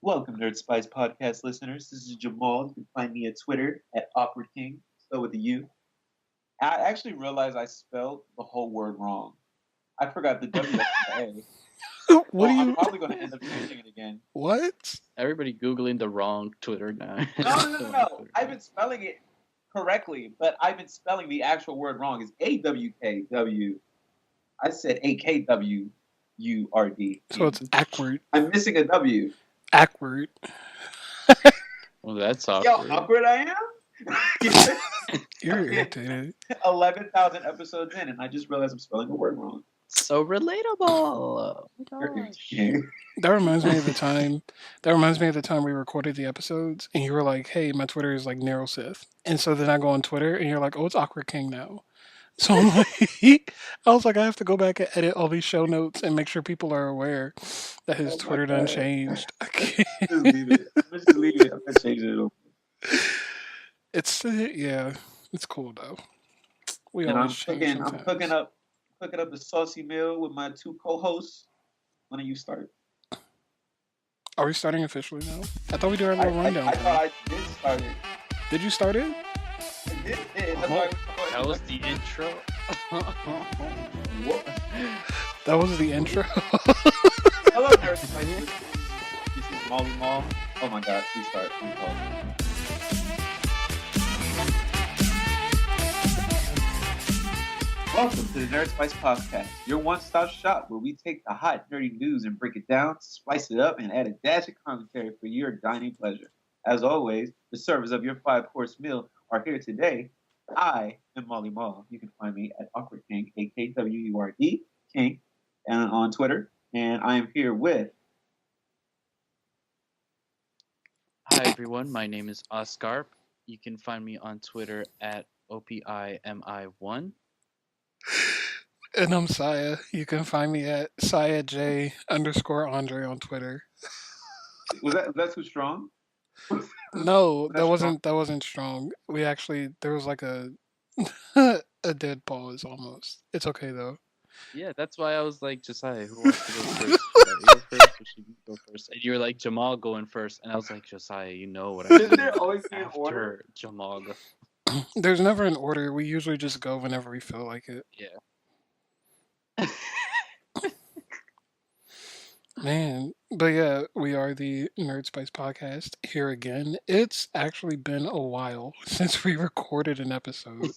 Welcome, NerdSpice podcast listeners. This is Jamal. You can find me at Twitter at Awkward King, spelled with a U. I actually realized I spelled the whole word wrong. I forgot the W after the A. What So do I'm you? probably going to end up changing it again. What? Everybody googling the wrong Twitter now. No. I've been spelling it correctly, but I've been spelling the actual word wrong. It's AWKW. I said AKWURD. So it's awkward. I'm missing a W. Awkward. Well, that's Yo, awkward. awkward I am? You're irritated. 11,000 episodes in, and I just realized I'm spelling the word wrong. So relatable. That reminds me of the time. That reminds me of the time we recorded the episodes, and you were like, "Hey, my Twitter is like Narrow Sith," and so then I go on Twitter, and you're like, "Oh, it's Awkward King now." So I'm like, I was like, I have to go back and edit all these show notes and make sure people are aware that his Twitter done changed. Just leave it. Just leave it. I'm not changing it. It's yeah, it's cool though. We And I'm always change cooking sometimes. up the saucy meal with my two co-hosts. When do you start? Are we starting officially now? I thought we did our little rundown. I thought I did start it. Did you start it? I did. That's why That was the intro. What? That was the intro. Hello, NerdSpice. This is Molly Mall. Oh my God, please start. Please pause. Welcome to the NerdSpice podcast, your one-stop shop where we take the hot, nerdy news and break it down, spice it up, and add a dash of commentary for your dining pleasure. As always, the servers of your five-course meal are here today. I am Molly Mall. You can find me at Awkward King, AKWURD King, and on Twitter. And I am here with... Hi everyone, my name is Oscar. You can find me on Twitter at OPIMI1. And I'm Saya. You can find me at SayaJ_Andre on Twitter. Was that too strong? No, That's that wasn't strong. We actually there was like a a dead pause almost. It's okay though. Yeah, that's why I was like, Josiah, who wants to go first? Should I go first or should you go first? And you were like, Jamal going first. And I was like, Josiah, you know what I Isn't mean. there always be an After order? Jamal go. There's never an order. We usually just go whenever we feel like it. Yeah. Man, but yeah, we are the Nerd Spice podcast here again. It's actually been a while since we recorded an episode.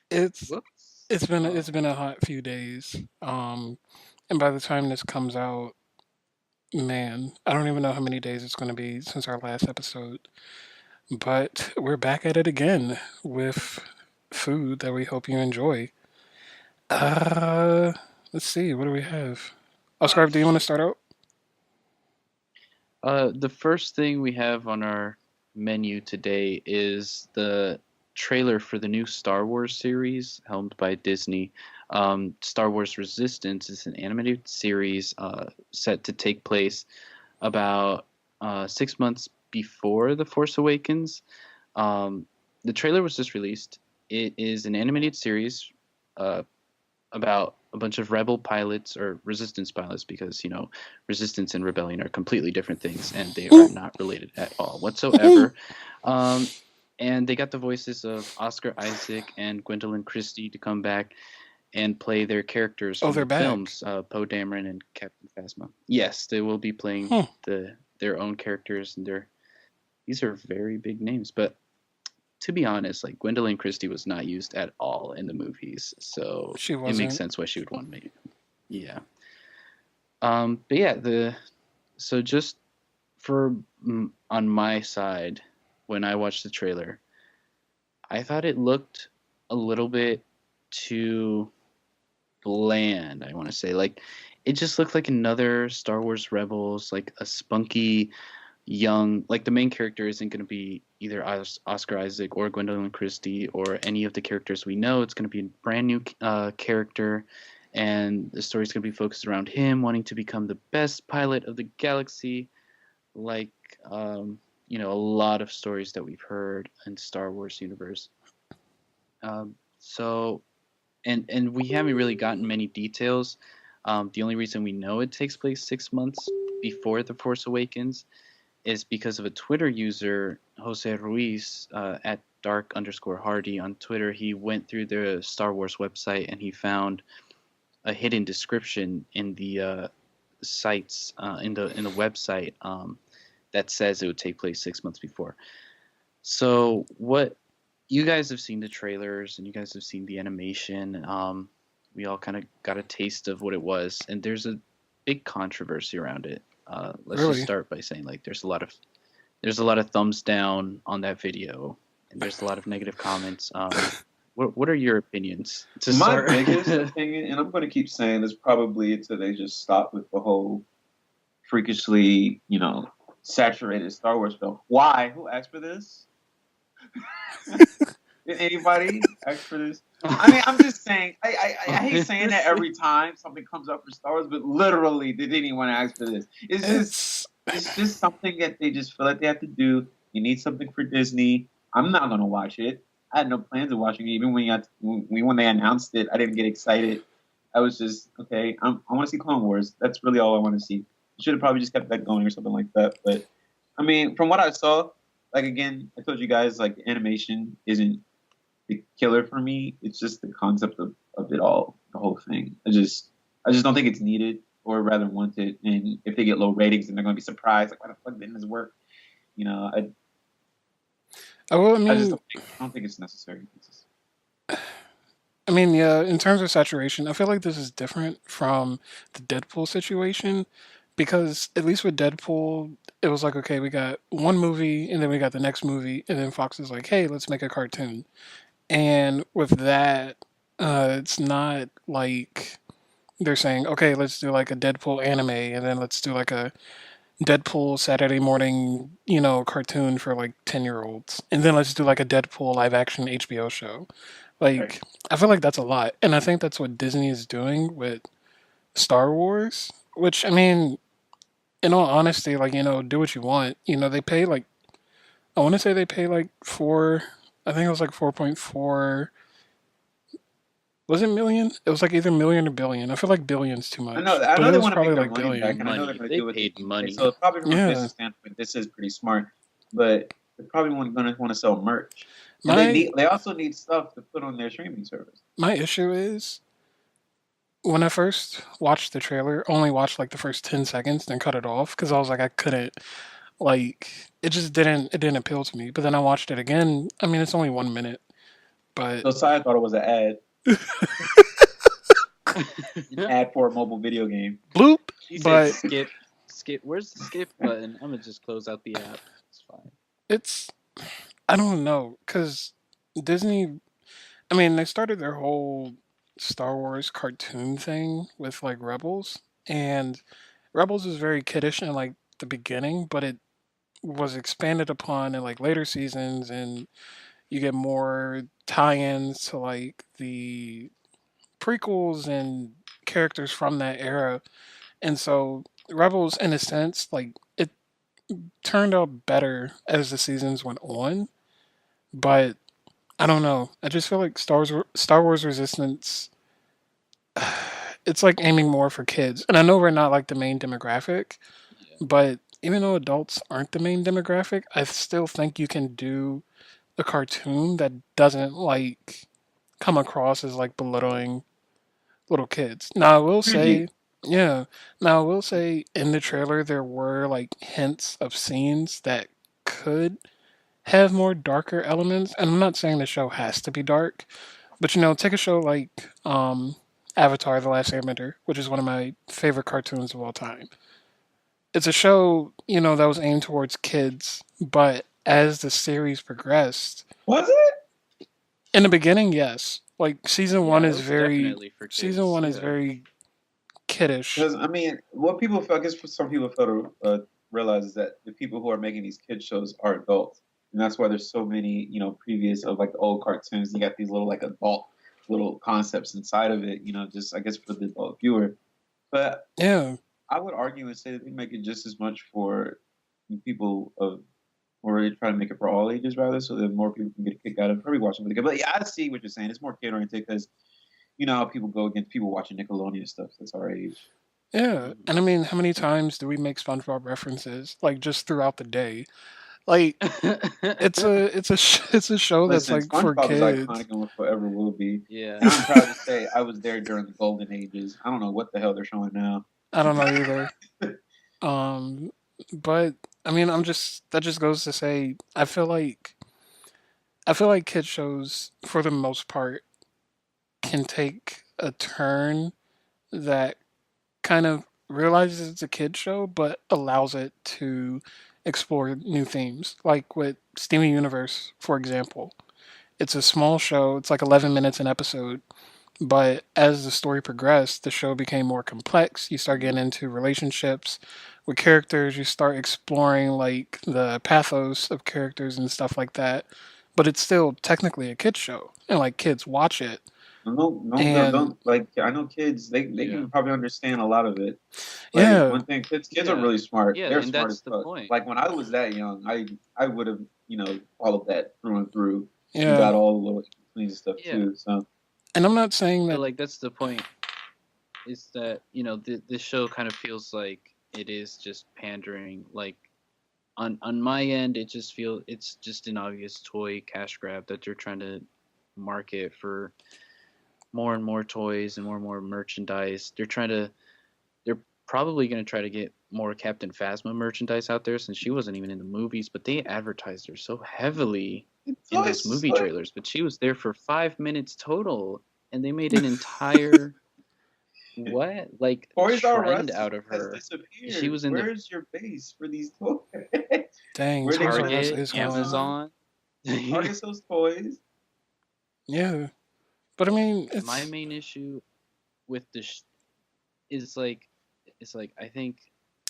It's Whoops. it's been a hot few days. And by the time this comes out, man, I don't even know how many days it's going to be since our last episode. But we're back at it again with food that we hope you enjoy. Let's see, what do we have? Oscar, do you want to start out? The first thing we have on our menu today is the trailer for the new Star Wars series helmed by Disney. Star Wars Resistance is an animated series set to take place about 6 months before The Force Awakens. The trailer was just released. It is an animated series about a bunch of rebel pilots or resistance pilots because, resistance and rebellion are completely different things and they are not related at all whatsoever. And they got the voices of Oscar Isaac and Gwendolyn Christie to come back and play their characters from they're the back. films, Poe Dameron and Captain Phasma. Yes, they will be playing their own characters, and these are very big names, but to be honest, like Gwendolyn Christie was not used at all in the movies, so She it wasn't. makes sense why she would want to make it. Yeah. But yeah, so just for on my side, when I watched the trailer, I thought it looked a little bit too bland. I want to say, like, it just looked like another Star Wars Rebels, like a spunky young, like the main character isn't going to be either Oscar Isaac or Gwendolyn Christie or any of the characters we know. It's going to be a brand new character, and the story's going to be focused around him wanting to become the best pilot of the galaxy, like a lot of stories that we've heard in Star Wars universe. So we haven't really gotten many details. The only reason we know it takes place 6 months before The Force Awakens is because of a Twitter user, Jose Ruiz, at dark_hardy on Twitter. He went through the Star Wars website and he found a hidden description in the sites in the website that says it would take place 6 months before. So what you guys have seen the trailers and you guys have seen the animation. We all kind of got a taste of what it was, and there's a big controversy around it. Let's Really? just start by saying like there's a lot of thumbs down on that video, and there's a lot of negative comments. What are your opinions? To My start? biggest opinion, and I'm going to keep saying this probably until they just stop with the whole freakishly, saturated Star Wars film. Why? Who asked for this? Did anybody ask for this? I mean, I'm just saying. I hate saying that every time something comes up for Star Wars, but literally, did anyone ask for this? It's just something that they just feel like they have to do. You need something for Disney. I'm not gonna watch it. I had no plans of watching it. Even when they announced it, I didn't get excited. I was just okay. I want to see Clone Wars. That's really all I want to see. Should have probably just kept that going or something like that. But I mean, from what I saw, like again, I told you guys, like the animation isn't the killer for me. It's just the concept of it all, the whole thing. I just don't think it's needed, or rather wanted. And if they get low ratings, then they're gonna be surprised. Like, why the fuck didn't this work? I don't think it's necessary. I mean, yeah, in terms of saturation, I feel like this is different from the Deadpool situation because at least with Deadpool, it was like, okay, we got one movie and then we got the next movie, and then Fox is like, hey, let's make a cartoon. And with that, it's not like they're saying, okay, let's do like a Deadpool anime and then let's do like a Deadpool Saturday morning, cartoon for like 10-year-olds. And then let's do like a Deadpool live action HBO show. Like, Right. I feel like that's a lot. And I think that's what Disney is doing with Star Wars, which, I mean, in all honesty, like, do what you want. They pay like, I want to say they pay like I think it was like 4.4. Was it million? It was like either million or billion. I feel like billion's too much. I know But it they was want to make probably their like money back, billion. and I know they're going to They do it. paid money. So probably from a Yeah. business standpoint, this is pretty smart. But they're probably going to want to sell merch. And My they also need stuff to put on their streaming service. my issue is when I first watched the trailer, I only watched like the first 10 seconds, then cut it off because I was like, I couldn't, like, it didn't appeal to me. But then I watched it again. I mean, it's only 1 minute, but So I thought it was an ad. An ad for a mobile video game. bloop. He said But skip. Where's the skip button? I'm gonna just close out the app. It's fine. I don't know because Disney, I mean, they started their whole Star Wars cartoon thing with like Rebels, and Rebels is very kiddish in like the beginning, but it was expanded upon in like later seasons, and you get more tie-ins to like the prequels and characters from that era. And so Rebels, in a sense, like it turned out better as the seasons went on, but I don't know. I just feel like Star Wars Resistance. It's like aiming more for kids, and I know we're not like the main demographic, Yeah. but even though adults aren't the main demographic, I still think you can do a cartoon that doesn't like come across as like belittling little kids. Now I will say, yeah. Now I will say in the trailer there were like hints of scenes that could have more darker elements. And I'm not saying the show has to be dark, but take a show like Avatar: The Last Airbender, which is one of my favorite cartoons of all time. It's a show, that was aimed towards kids, but as the series progressed, Was it? in the beginning, yes. Like season one Yeah, it is was very definitely for kids. season one is Yeah. very kiddish. Because I mean, what people feel, I guess, for some people fail to realize is that the people who are making these kid shows are adults, and that's why there's so many, previous of like the old cartoons. You got these little like adult little concepts inside of it, just I guess for the adult viewer. But Yeah. I would argue and say that they make it just as much for people of, or they try to make it for all ages rather, so that more people can get a kick out of it. Probably watching it. But yeah, I see what you're saying. It's more kid oriented because how people go against people watching Nickelodeon stuff. That's our age. Yeah, and I mean, how many times do we make SpongeBob references like just throughout the day? Like it's a show that's Listen, like for SpongeBob is kids. iconic and forever will be. Yeah. And I'm proud to say I was there during the golden ages. I don't know what the hell they're showing now. I don't know either. Um, but I mean, that just goes to say I feel like kid shows for the most part can take a turn that kind of realizes it's a kid show, but allows it to explore new themes. Like with Steamy Universe, for example. It's a small show. It's like 11 minutes an episode. But as the story progressed, the show became more complex. You start getting into relationships with characters. You start exploring like the pathos of characters and stuff like that. But it's still technically a kids show, and like kids watch it. No, And don't like. I know kids. They Yeah. can probably understand a lot of it. Like yeah, one thing, kids are Yeah. really smart. Yeah, They're and smart that's as the fuck. point. Like when I was that young, I would have followed that through and through and yeah. got all the little in-between stuff Yeah. too. So And I'm not saying But that. like that's the point. Is that this show kind of feels like it is just pandering. Like on my end, it's just an obvious toy cash grab that they're trying to market for more and more toys and more merchandise. They're probably going to try to get more Captain Phasma merchandise out there since she wasn't even in the movies, but they advertised her so heavily in those movie trailers. But she was there for 5 minutes total, and they made an entire Toys R Us trend out of has her. disappeared. She was in the Where's your base for these toys? Dang, Where they Toys R gonna- Us Target, is hard. Amazon. Target sells toys. Yeah, but I mean, it's My main issue with this is like I think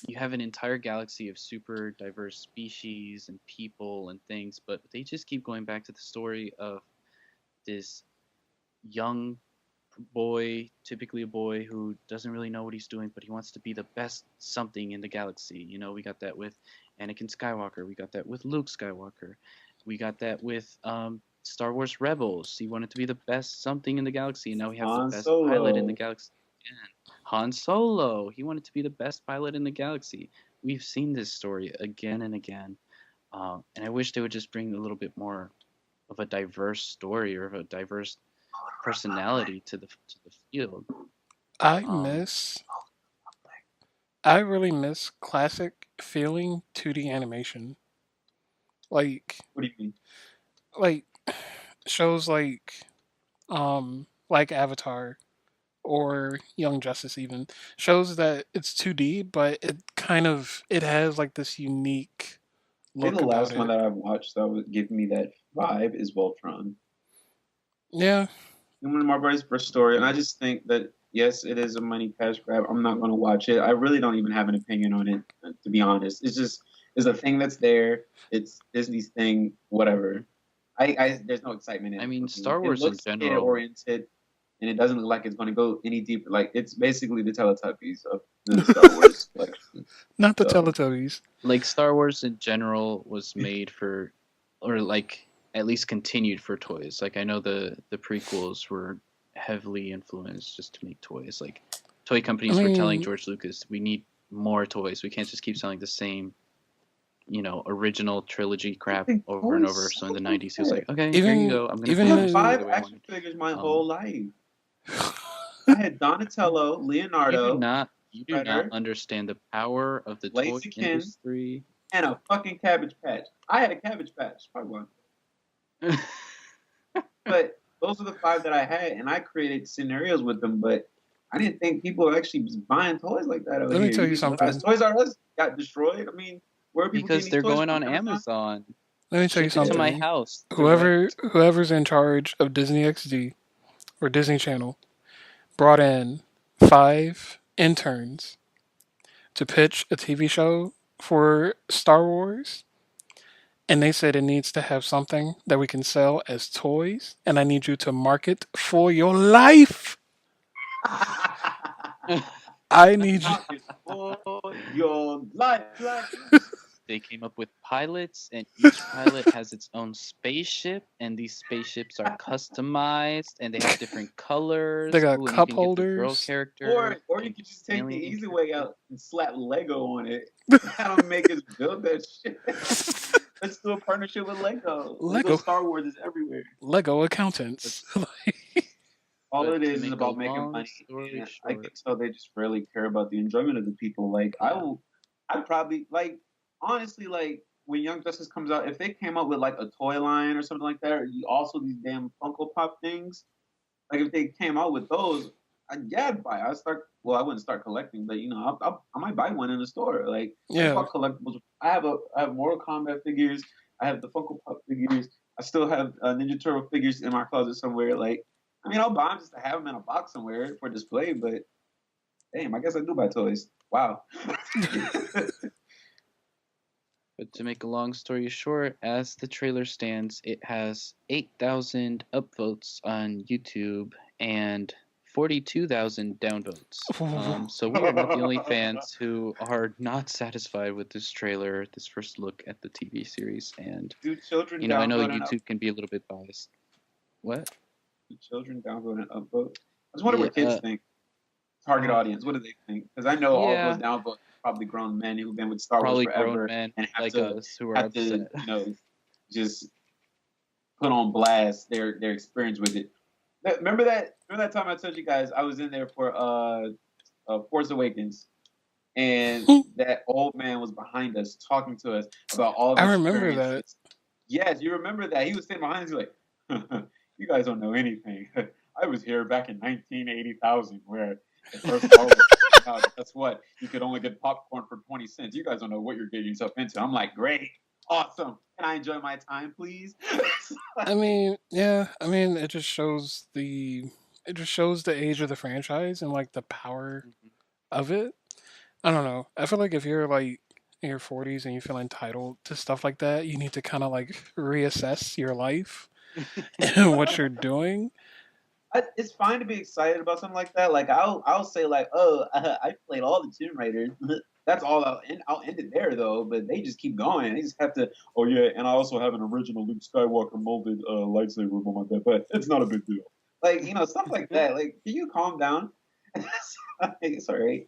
you have an entire galaxy of super diverse species and people and things, but they just keep going back to the story of this young boy, typically a boy who doesn't really know what he's doing, but he wants to be the best something in the galaxy. We got that with Anakin Skywalker. We got that with Luke Skywalker. We got that with Star Wars Rebels. He wanted to be the best something in the galaxy, and now we have Han the best Solo. pilot in the galaxy. Again. Han Solo. He wanted to be the best pilot in the galaxy. We've seen this story again and again, and I wish they would just bring a little bit more of a diverse story or of a diverse personality to the field. I Um, miss. I really miss classic feeling 2D animation. Like What do you mean? like shows like Avatar or Young Justice, even shows that it's 2D, but it has like this unique I think look the about last one it. that I've watched that would give me that vibe is Voltron. Yeah, One of my brother's first story, and I just think that yes, it is a money cash grab. I'm not going to watch it. I really don't even have an opinion on it, to be honest. It's a thing that's there. It's Disney's thing, whatever. I there's no excitement in it. I mean, for me. Star Wars it looks in general. oriented, and it doesn't look like it's going to go any deeper. Like it's basically the Teletubbies of the Star Wars collection. not the So- Teletubbies. Like Star Wars in general was made for, or like at least continued for toys. Like I know the prequels were heavily influenced just to make toys. Like toy companies were telling mean- George Lucas, we need more toys. We can't just keep selling the same, original trilogy crap think over and toys over. So in the sold 90s, he was like, okay, Even- here you go. I'm gonna even I produce have the- it the five way I action want it." figures my Um, whole life. I had Donatello, Leonardo, You do not Shredder, understand the power of the toy Blaziken, industry. and a fucking Cabbage Patch. I had a Cabbage Patch. Probably one. But those are the five that I had, and I created scenarios with them. But I didn't think people were actually buying toys like that. Over Let me here. tell you These something. Toys R Us got destroyed. I mean, where are people Because getting they're these toys going on from? Amazon. Let me tell you Ship it to my something. house. Whoever's in charge of Disney XD or Disney Channel brought in 5 interns to pitch a TV show for Star Wars, and they said it needs to have something that we can sell as toys, and I need you to market for your life. I need you. For your life. they came up with pilots, and each pilot has its own spaceship, and these spaceships are customized, and they have different colors. They got Ooh, and you cup can get the girl holders. character. Or you could just take the alien easy way character. out and slap Lego on it. I don't make us build that shit. Let's do a partnership with Lego. Lego. Star Wars is everywhere. Lego accountants. All But it to is make a about making long money. story And I can short, tell they just really care about the enjoyment of the people. Like yeah. I'd probably like honestly like when Young Justice comes out, if they came up with like a toy line or something like that, or also these damn Funko Pop things, like if they came out with those, I'd buy. I'd start. Well, I wouldn't start collecting, but I might buy one in the store. Like I Yeah. bought collectibles. I have Mortal Kombat figures. I have the Funko Pop figures. I still have Ninja Turtle figures in my closet somewhere. Like I mean, I'll buy them just to have them in a box somewhere for display. But damn, I guess I do buy toys. Wow. But to make a long story short, as the trailer stands, it has 8,000 upvotes on YouTube and 42,000 downvotes. So we are not the only fans who are not satisfied with this trailer, this first look at the TV series. And, Do children I know downvote and YouTube can be a little bit biased. What? do children downvote and upvote? I just wonder Yeah, what kids think. Target audience, what do they think? Because I know all those downvotes are probably grown men who've been with Star Wars probably forever grown men and like us who are have upset. to, just put on blast their experience with it. Remember that time I told you guys I was in there for Force Awakens, and that old man was behind us talking to us about all the I remember experiences. that. Yes, you remember that. He was sitting behind us, he's like, you guys don't know anything. I was here back in 1980,000 where the first Star Wars came out. Guess what? You could only get popcorn for 20 cents. You guys don't know what you're getting yourself into. I'm like, great, awesome. Can I enjoy my time, please? I mean, yeah. I mean, it just shows the age of the franchise and like the power of it. I don't know. I feel like if you're like in your 40s and you feel entitled to stuff like that, you need to kind of like reassess your life and what you're doing. It's fine to be excited about something like that. Like I'll say like, oh, I played all the Tomb Raiders. That's all. I'll end it there though. But they just keep going. They just have to. Oh yeah, and I also have an original Luke Skywalker molded lightsaber on my bed, but it's not a big deal. Like stuff like that. Like, can you calm down? It's all right.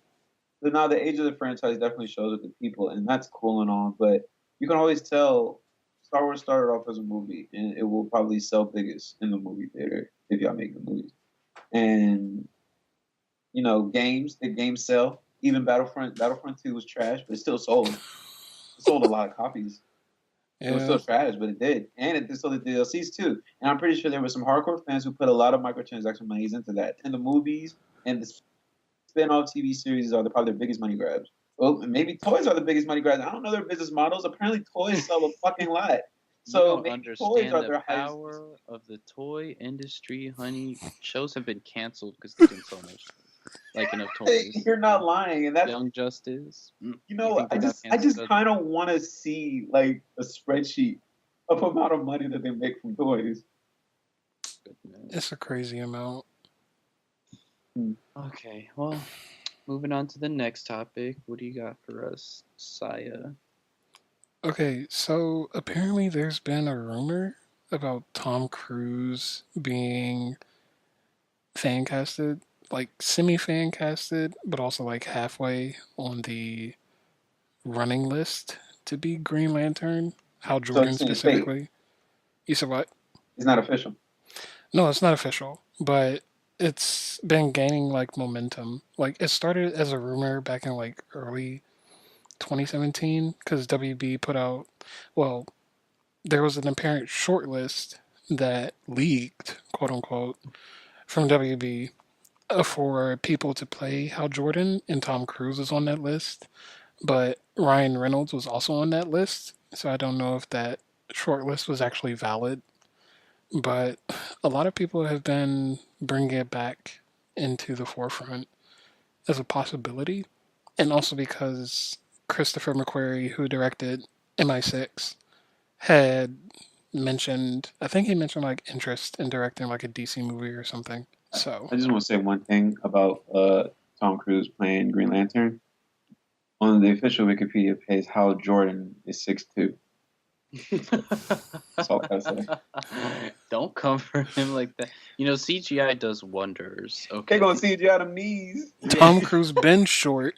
But now the age of the franchise definitely shows with the people, and that's cool and all. But you can always tell Star Wars started off as a movie, and it will probably sell biggest in the movie theater if y'all make the movies. And the games sell. Even Battlefront 2 was trash, but it still sold. It sold a lot of copies. It was still trash, but it did. And it sold the DLCs too. And I'm pretty sure there were some hardcore fans who put a lot of microtransaction monies into that. And the movies and the spin-off TV series are probably their biggest money grabs. Well, maybe toys are the biggest money grabs. I don't know their business models. Apparently, toys sell a fucking lot. So you don't maybe toys understand are the their highest. power of the toy industry, honey. Shows have been canceled because they didn't sell much, like enough toys. You're not lying, and that's Young Justice. I just kind of want to see like a spreadsheet of amount of money that they make from toys. It's a crazy amount. Okay, well, moving on to the next topic. What do you got for us, Saya? Okay, so apparently there's been a rumor about Tom Cruise being fan casted, like semi fan casted, but also like halfway on the running list to be Green Lantern. Hal Jordan specifically. You said what? It's not official. No, it's not official, but it's been gaining like momentum. Like it started as a rumor back in like early 2017 because WB put out, well, there was an apparent shortlist that leaked, quote unquote, from WB for people to play Hal Jordan, and Tom Cruise was on that list. But Ryan Reynolds was also on that list, so I don't know if that shortlist was actually valid. But a lot of people have been bringing it back into the forefront as a possibility, and also because Christopher McQuarrie, who directed MI6, had mentioned, I think he mentioned like interest in directing like a DC movie or something. So I just want to say one thing about Tom Cruise playing Green Lantern. On the official Wikipedia page, Hal Jordan is 6'2". That's all I gotta say. Don't come for him like that. You know, CGI does wonders. They're Okay. gonna CGI them knees. Tom Cruise been short.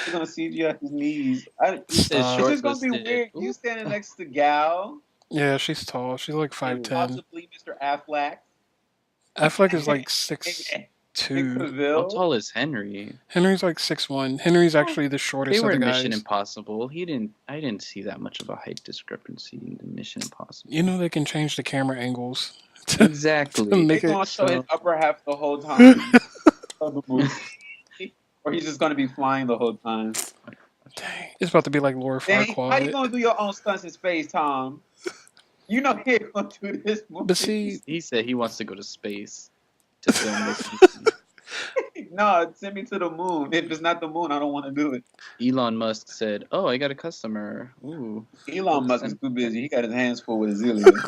They're gonna CGI his knees. He says It's Stop. just gonna be short-listed. weird. You standing next to Gal Yeah, she's tall. She's like and 5'10". possibly Mr. Affleck Affleck is like and 6'2". How Cavill. tall is Henry? Henry's like 6'1". Henry's actually the They shortest of were the in Mission guys. Impossible. I didn't see that much of a height discrepancy in the Mission Impossible. You know they can change the camera angles to Exactly. to They're make gonna it show his so. upper half the whole time of the movie. Or he's just gonna be flying the whole time. Dang, it's about to be like Laura Dang, how you Farquaad. gonna do your own stunts in space, Tom? You know he ain't gonna do this movie. But see, He said he wants to go to space to film this movie. no, send me to the moon. If it's not the moon, I don't want to do it. Elon Musk said, "Oh, I got a customer." Ooh. Elon Musk is too busy. He got his hands full with Azealia.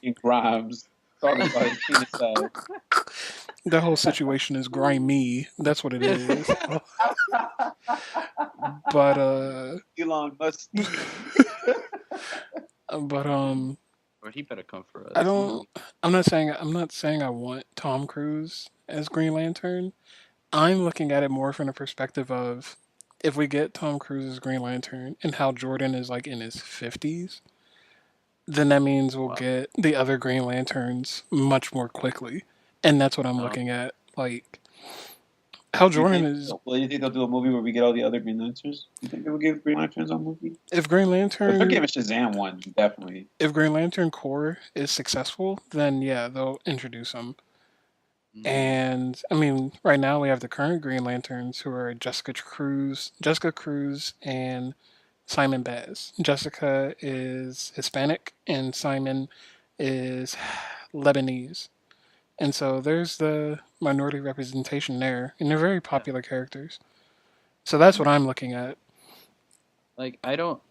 He Grimes talking about his penis size. that whole situation is grimy. That's what it is. But Elon Musk. Or he better come for us. I don't. I'm not saying I want Tom Cruise as Green Lantern. I'm looking at it more from the perspective of if we get Tom Cruise as Green Lantern and Hal Jordan is like in his 50s, then that means we'll Wow. get the other Green Lanterns much more quickly. And that's what I'm Oh. looking at. Like, Hal Jordan is. Well, you think they'll do a movie where we get all the other Green Lanterns? You think they will give Green Lanterns a movie? If Green If they're Lantern. giving Shazam one, definitely. If Green Lantern Corps is successful, then yeah, they'll introduce him. And I mean, right now we have the current Green Lanterns who are Jessica Cruz, and Simon Baz. Jessica is Hispanic and Simon is Lebanese. And so there's the minority representation there, and they're very popular characters. So that's what I'm looking at. Like I don't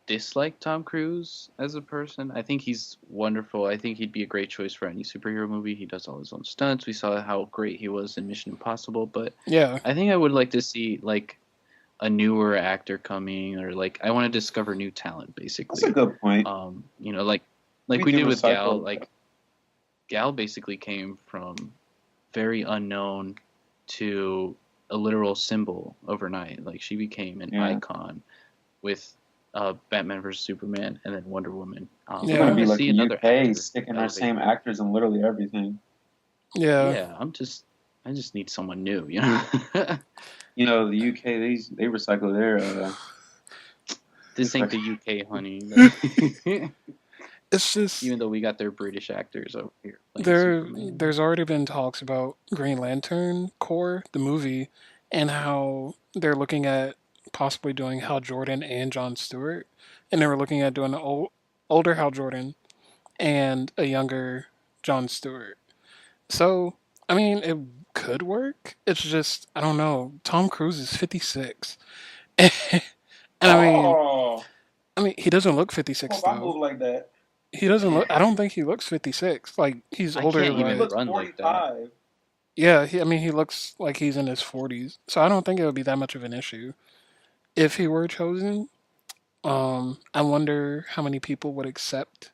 dislike Tom Cruise as a person. I think he's wonderful. I think he'd be a great choice for any superhero movie. He does all his own stunts. We saw how great he was in Mission Impossible, but Yeah, I think I would like to see like a newer actor coming, or like I want to discover new talent basically. That's a good point. You know, like we do did with Gal. recycle. Like Gal basically came from very unknown to a literal symbol overnight. Like she became an Yeah. icon with Batman vs Superman and then Wonder Woman. Yeah. It's gonna I be wanna like see the another UK actor sticking their elevate. same actors in literally everything. yeah. Yeah, I just need someone new, you know. You know, the UK they recycle their. This ain't the UK, honey. It's just Even though we got their British actors over here. playing Superman. there's already been talks about Green Lantern Corps, the movie, and how they're looking at possibly doing Hal Jordan and Jon Stewart, and they were looking at doing an older Hal Jordan and a younger Jon Stewart. So, I mean, it could work. It's just I don't know. Tom Cruise is 56, and Oh, I mean, he doesn't look 56 hope I though. move like that. He doesn't look. I don't think he looks 56. Like he's I older. can't He even Like, looks run like that. 45. yeah, I mean, he looks like he's in his 40s. So I don't think it would be that much of an issue if he were chosen. I wonder how many people would accept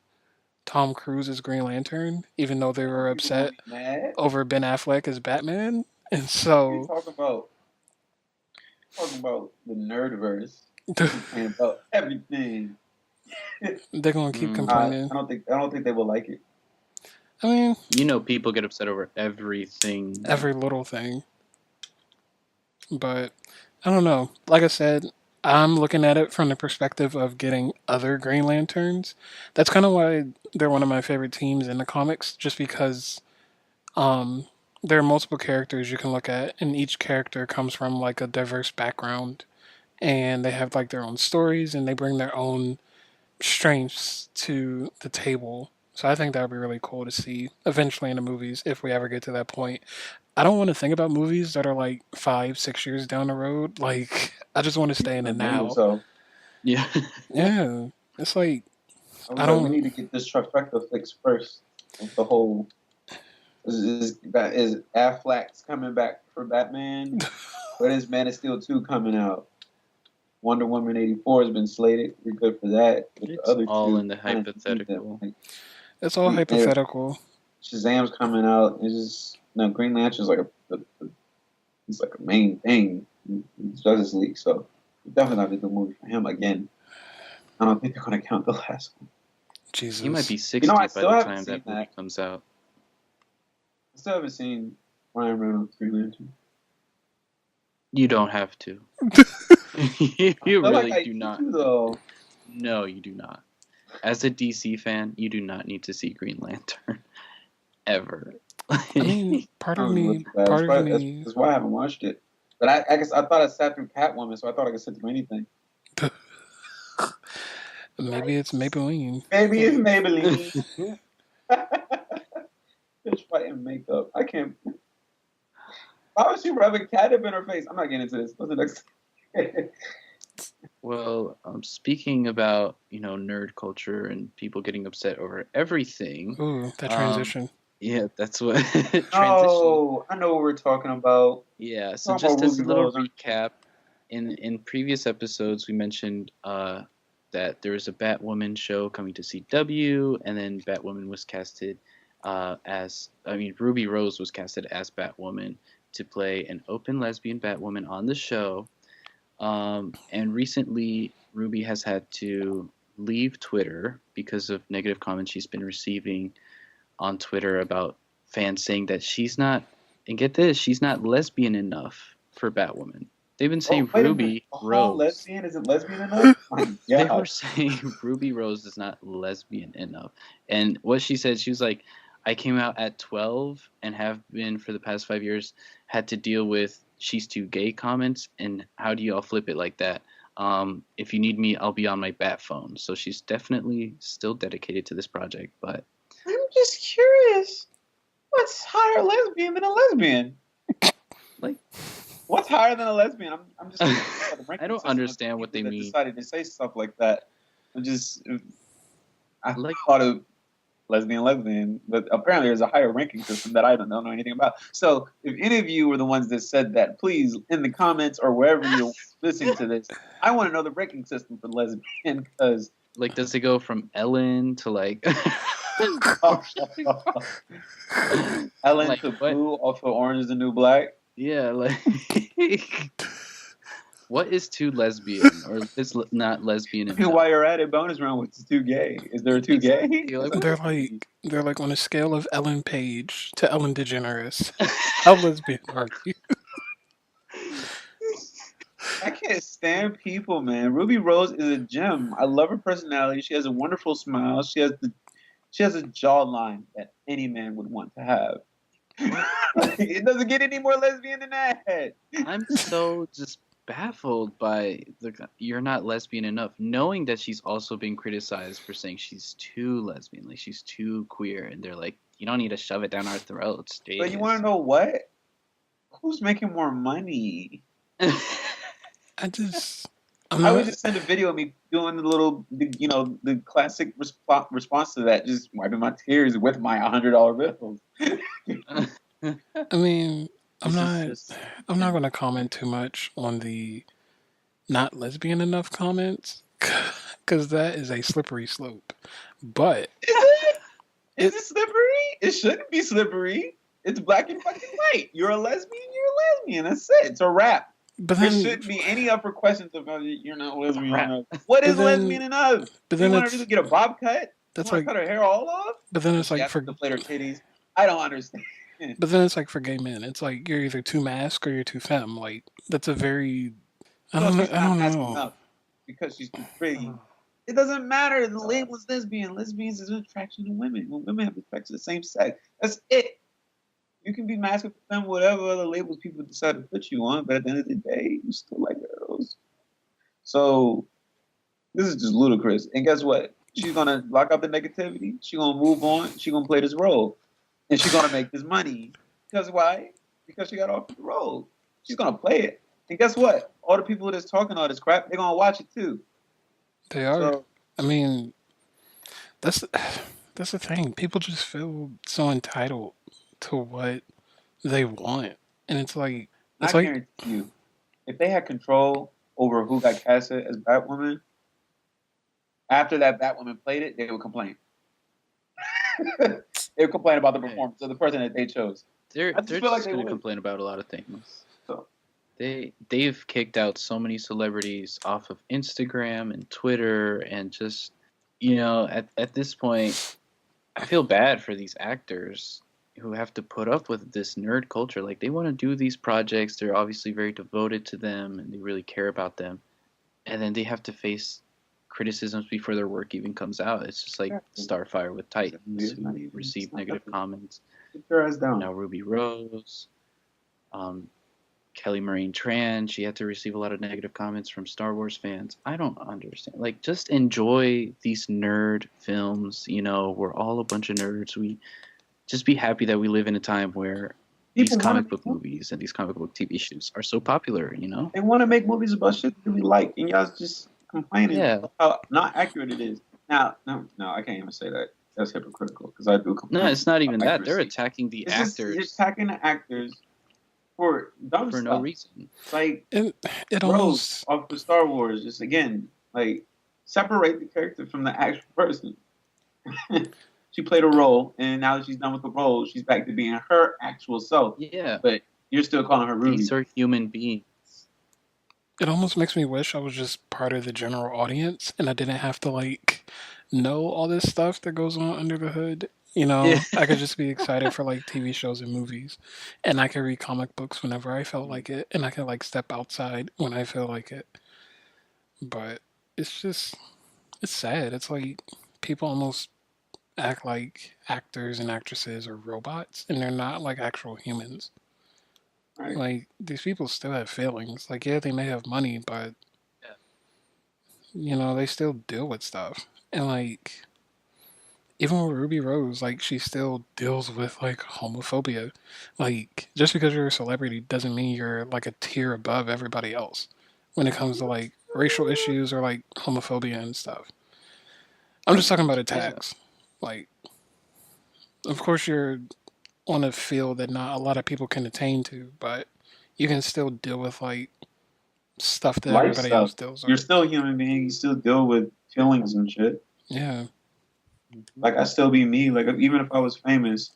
Tom Cruise as Green Lantern, even though they were People gonna upset be mad. over Ben Affleck as Batman. And What are you so talking about? Talking about the nerdverse. Complaining about everything. they're gonna keep Mm. complaining. I don't think they will like it. I mean, You know, people get upset over everything. every little thing. But I don't know. Like I said, I'm looking at it from the perspective of getting other Green Lanterns. That's kind of why they're one of my favorite teams in the comics, just because there are multiple characters you can look at, and each character comes from like a diverse background, and they have like their own stories, and they bring their own strengths to the table. So I think that would be really cool to see eventually in the movies if we ever get to that point. I don't want to think about movies that are like 5, 6 years down the road. Like I just want to stay in the now. So Yeah. Yeah, it's like I don't- we need to get this trifecta fixed first. With the whole is Affleck's coming back for Batman? But is Man of Steel 2 coming out? Wonder Woman 84 has been slated. We're good for that. But It's the other all two, in the hypothetical. It's all hypothetical. Shazam's coming out. It's just Green Lantern's like he's like a main thing in Justice League. So definitely not a good movie for him again. I don't think they're gonna count the last one. Jesus. He might be 60 by the time that movie comes out. I still haven't seen Ryan Reynolds' Green Lantern. You don't have to. You really do not. Though. No, you do not. As a DC fan, you do not need to see Green Lantern. Ever. I mean, part of me. That's why I haven't watched it. But I guess I thought I sat through Catwoman, so I thought I could sit through anything. Maybe it's Maybelline. Maybe it's Maybelline. Bitch fighting makeup. I can't. Why would she rub a catnip in her face? I'm not getting into this. What's the next? Well, speaking about nerd culture and people getting upset over everything. Ooh, that transition. Yeah, that's what. Oh, I know what we're talking about. Yeah, so just as a little recap, in previous episodes we mentioned that there was a Batwoman show coming to CW, and then Batwoman was casted Ruby Rose was casted as Batwoman to play an open lesbian Batwoman on the show. And recently, Ruby has had to leave Twitter because of negative comments she's been receiving on Twitter about fans saying that she's not, and get this, she's not lesbian enough for Batwoman. They've been saying Ruby Rose. Lesbian isn't lesbian enough? They were saying Ruby Rose is not lesbian enough. And what she said, she was like, I came out at 12 and have been for the past 5 years, had to deal with she's too gay comments, and how do y'all flip it like that? If you need me, I'll be on my bat phone. So she's definitely still dedicated to this project. But I'm just curious, what's higher lesbian than a lesbian? Like, what's higher than a lesbian? I'm just. I don't understand what they mean. Decided to say stuff like that. I thought of lesbian, but apparently there's a higher ranking system that I don't know anything about. So if any of you were the ones that said that, please, in the comments or wherever you're listening to this, I want to know the ranking system for lesbian, because... Like, does it go from Ellen to, like... Ellen like, to what? Blue off of Orange is the New Black? Yeah, like... What is too lesbian, or is not lesbian enough? While you're at it, bonus round, what's too gay? Is there a too gay? They're like on a scale of Ellen Page to Ellen DeGeneres. How lesbian are you? I can't stand people, man. Ruby Rose is a gem. I love her personality. She has a wonderful smile. She has a jawline that any man would want to have. It doesn't get any more lesbian than that. I'm so just baffled by you're not lesbian enough, knowing that she's also being criticized for saying she's too lesbian, like she's too queer, and they're like, you don't need to shove it down our throats. Jeez. But you want to know what? Who's making more money? I would just send a video of me doing the classic response to that, just wiping my tears with my $100 bills. I mean, I'm not going to comment too much on the not lesbian enough comments, because that is a slippery slope. But is it slippery? It shouldn't be slippery. It's black and fucking white. You're a lesbian. You're a lesbian. That's it. It's a wrap. But there shouldn't be any upper questions about you're not lesbian enough. What is lesbian enough? But then you want her to get a bob cut? That's like cut her hair all off. But then it's like for deflate her titties. I don't understand. But then it's like for gay men, it's like you're either too mask or you're too femme. Like that's a very I don't know. Because she's too pretty. It doesn't matter. The label's lesbian. Lesbians is an attraction to women. When women have attraction to the same sex, that's it. You can be masculine, femme, whatever other labels people decide to put you on, but at the end of the day, you still like girls. So this is just ludicrous. And guess what? She's gonna block out the negativity. She's gonna move on. She's gonna play this role. And she's going to make this money. Because why? Because she got offered the role. She's going to play it. And guess what? All the people that's talking all this crap, they're going to watch it too. They are. So, I mean, that's the thing. People just feel so entitled to what they want. And it's like... I guarantee you, if they had control over who got casted as Batwoman, after that Batwoman played it, they would complain. They would complain about the performance of the person that they chose. They're feel like just they going to would. complain about a lot of things. So They've kicked out so many celebrities off of Instagram and Twitter, and just, at this point, I feel bad for these actors who have to put up with this nerd culture. Like, they want to do these projects, they're obviously very devoted to them, and they really care about them, and then they have to face criticisms before their work even comes out. It's just like Starfire with Titans, who received negative comments. Get your ass down. Now Ruby Rose, Kelly Marie Tran, she had to receive a lot of negative comments from Star Wars fans. I don't understand. Like, just enjoy these nerd films. We're all a bunch of nerds. We just be happy that we live in a time where these comic book movies and these comic book TV shows are so popular, They want to make movies about shit that we like, and y'all just complaining how not accurate it is. Now, no, I can't even say that. That's hypocritical, because I do complain. No, it's not even that. accuracy. They're attacking the actors. You're attacking the actors for dumb stuff. No reason. Like, it Rose off the Star Wars, just again, like, separate the character from the actual person. She played a role, and now that she's done with the role, she's back to being her actual self. Yeah. But you're still calling her Ruby. These are human beings. It almost makes me wish I was just part of the general audience and I didn't have to know all this stuff that goes on under the hood. I could just be excited for TV shows and movies, and I could read comic books whenever I felt like it, and I could step outside when I feel like it. But it's sad. It's like people almost act like actors and actresses are robots, and they're not actual humans. Right. These people still have feelings. They may have money, but they still deal with stuff. And even with Ruby Rose, she still deals with homophobia. Just because you're a celebrity doesn't mean you're a tier above everybody else when it comes to racial issues or homophobia and stuff. I'm just talking about attacks. Of course you're on a field that not a lot of people can attain to, but you can still deal with stuff that everybody else deals with. You're still a human being. You still deal with feelings and shit. Yeah. I still be me. Even if I was famous,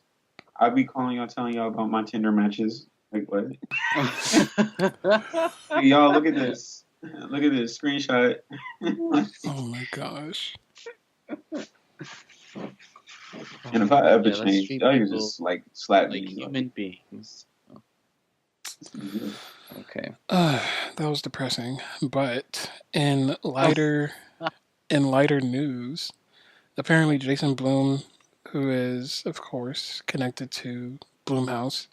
I'd be calling y'all, telling y'all about my Tinder matches. What? Y'all, look at this. Look at this screenshot. Oh my gosh. And if I ever change, y'all can just slap me. Human beings. Okay. That was depressing. But in lighter news, apparently Jason Blum, who is of course connected to Blumhouse,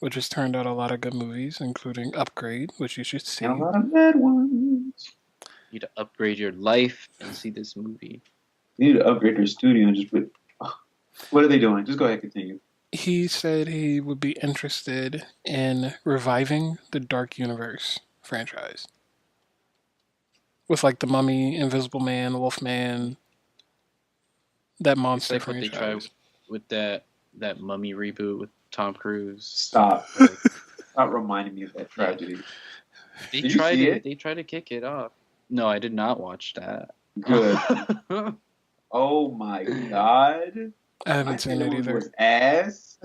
which has turned out a lot of good movies, including Upgrade, which you should see. And a lot of bad ones. You need to upgrade your life and see this movie. You need to upgrade your studio and just put. What are they doing? Just go ahead and continue. He said he would be interested in reviving the Dark Universe franchise. With the Mummy, Invisible Man, Wolfman, that monster it's franchise. What they tried with that Mummy reboot with Tom Cruise. Stop. Stop reminding me of that tragedy. They tried to kick it off. No, I did not watch that. Good. Oh my God. I haven't seen it either. Was ass.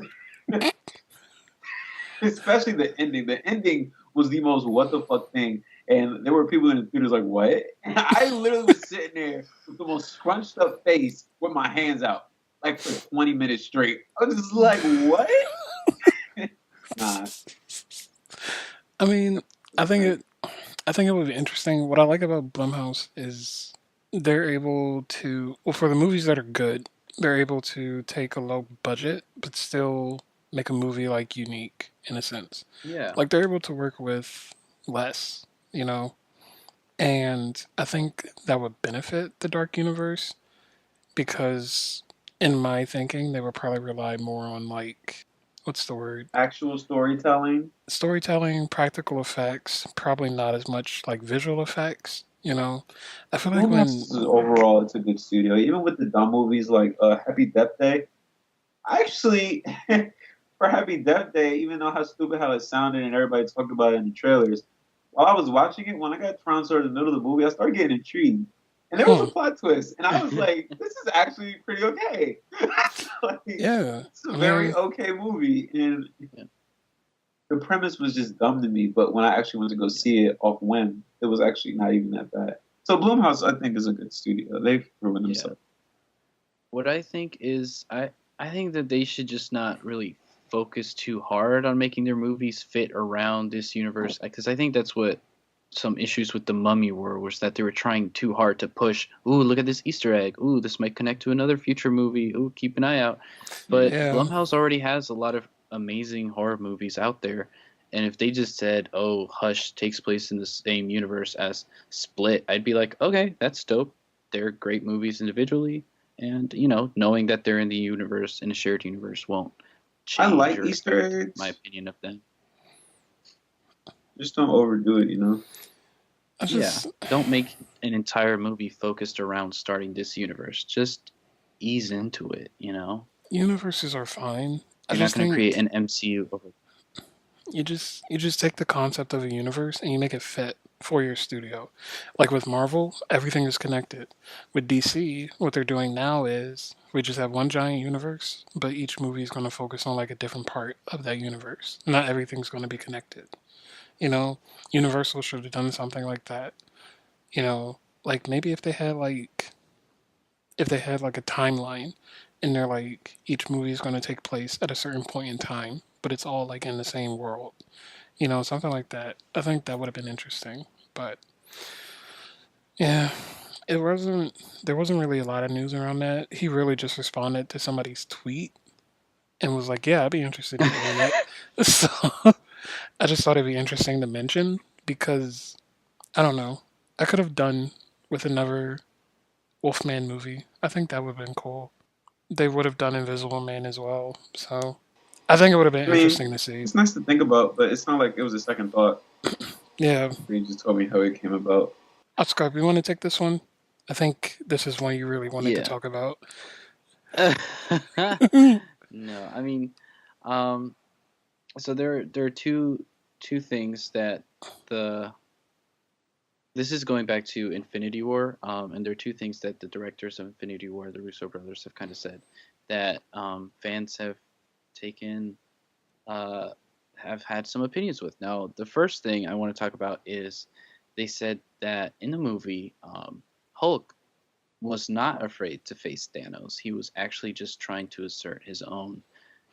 Especially the ending. The ending was the most what the fuck thing. And there were people in the theaters what? And I literally was sitting there with the most scrunched up face with my hands out. For 20 minutes straight. I was just what? Nah. I mean, I think it would be interesting. What I like about Blumhouse is they're able to, for the movies that are good, they're able to take a low budget but still make a movie unique in a sense. Yeah. They're able to work with less, and I think that would benefit the Dark Universe because in my thinking they would probably rely more on what's the word? Actual storytelling. Storytelling, practical effects, probably not as much visual effects. I feel like overall it's a good studio. Even with the dumb movies Happy Death Day. Actually, for Happy Death Day, even though how stupid how it sounded and everybody talked about it in the trailers, while I was watching it, when I got Tron sort of in the middle of the movie, I started getting intrigued. And there was a Huh. plot twist. And I was like, this is actually pretty okay. Like, Yeah. it's a I very mean, okay movie. And Yeah. the premise was just dumb to me. But when I actually went to go Yeah. see it off whim, it was actually not even that bad. So Blumhouse, I think, is a good studio. They've proven Yeah. themselves. What I think is I think that they should just not really focus too hard on making their movies fit around this universe, because I think that's what some issues with the Mummy were, was that they were trying too hard to push. Ooh, look at this Easter egg. Ooh, this might connect to another future movie. Ooh, keep an eye out. But yeah. Blumhouse already has a lot of amazing horror movies out there. And if they just said, "Oh, Hush takes place in the same universe as Split," I'd be like, "Okay, that's dope. They're great movies individually, and knowing that they're in the universe, in a shared universe, won't I change like or Easter affect eggs. my opinion of them." Just don't overdo it, you know? I Yeah, just don't make an entire movie focused around starting this universe. Just ease into it. universes are fine. I I'm not just going to create think an MCU over. you just take the concept of a universe and you make it fit for your studio. Like with Marvel, everything is connected. With DC, what they're doing now is we just have one giant universe, but each movie is going to focus on like a different part of that universe. Not everything's going to be connected. You know, Universal should have done something like that. Like maybe if they had like a timeline and they're like each movie is going to take place at a certain point in time, but it's all like in the same world. Something like that. I think that would have been interesting. But yeah, it wasn't. There wasn't really a lot of news around that. He really just responded to somebody's tweet and was like, "Yeah, I'd be interested in doing it." So I just thought it'd be interesting to mention because I don't know. I could have done with another Wolfman movie. I think that would have been cool. They would have done Invisible Man as well. So I think it would have been I mean, interesting to see. it's nice to think about, but it's not like it was a second thought. Yeah, You just told me how it came about. Oscar, you want to take this one? I think this is one you really wanted to Yeah. talk about. No, I mean, um, so there are two things that the this is going back to Infinity War, and there are two things that the directors of Infinity War, the Russo brothers, have kind of said that fans have taken have had some opinions with. Now, the first thing I want to talk about is they said that in the movie, Hulk was not afraid to face Thanos. He was actually just trying to assert his own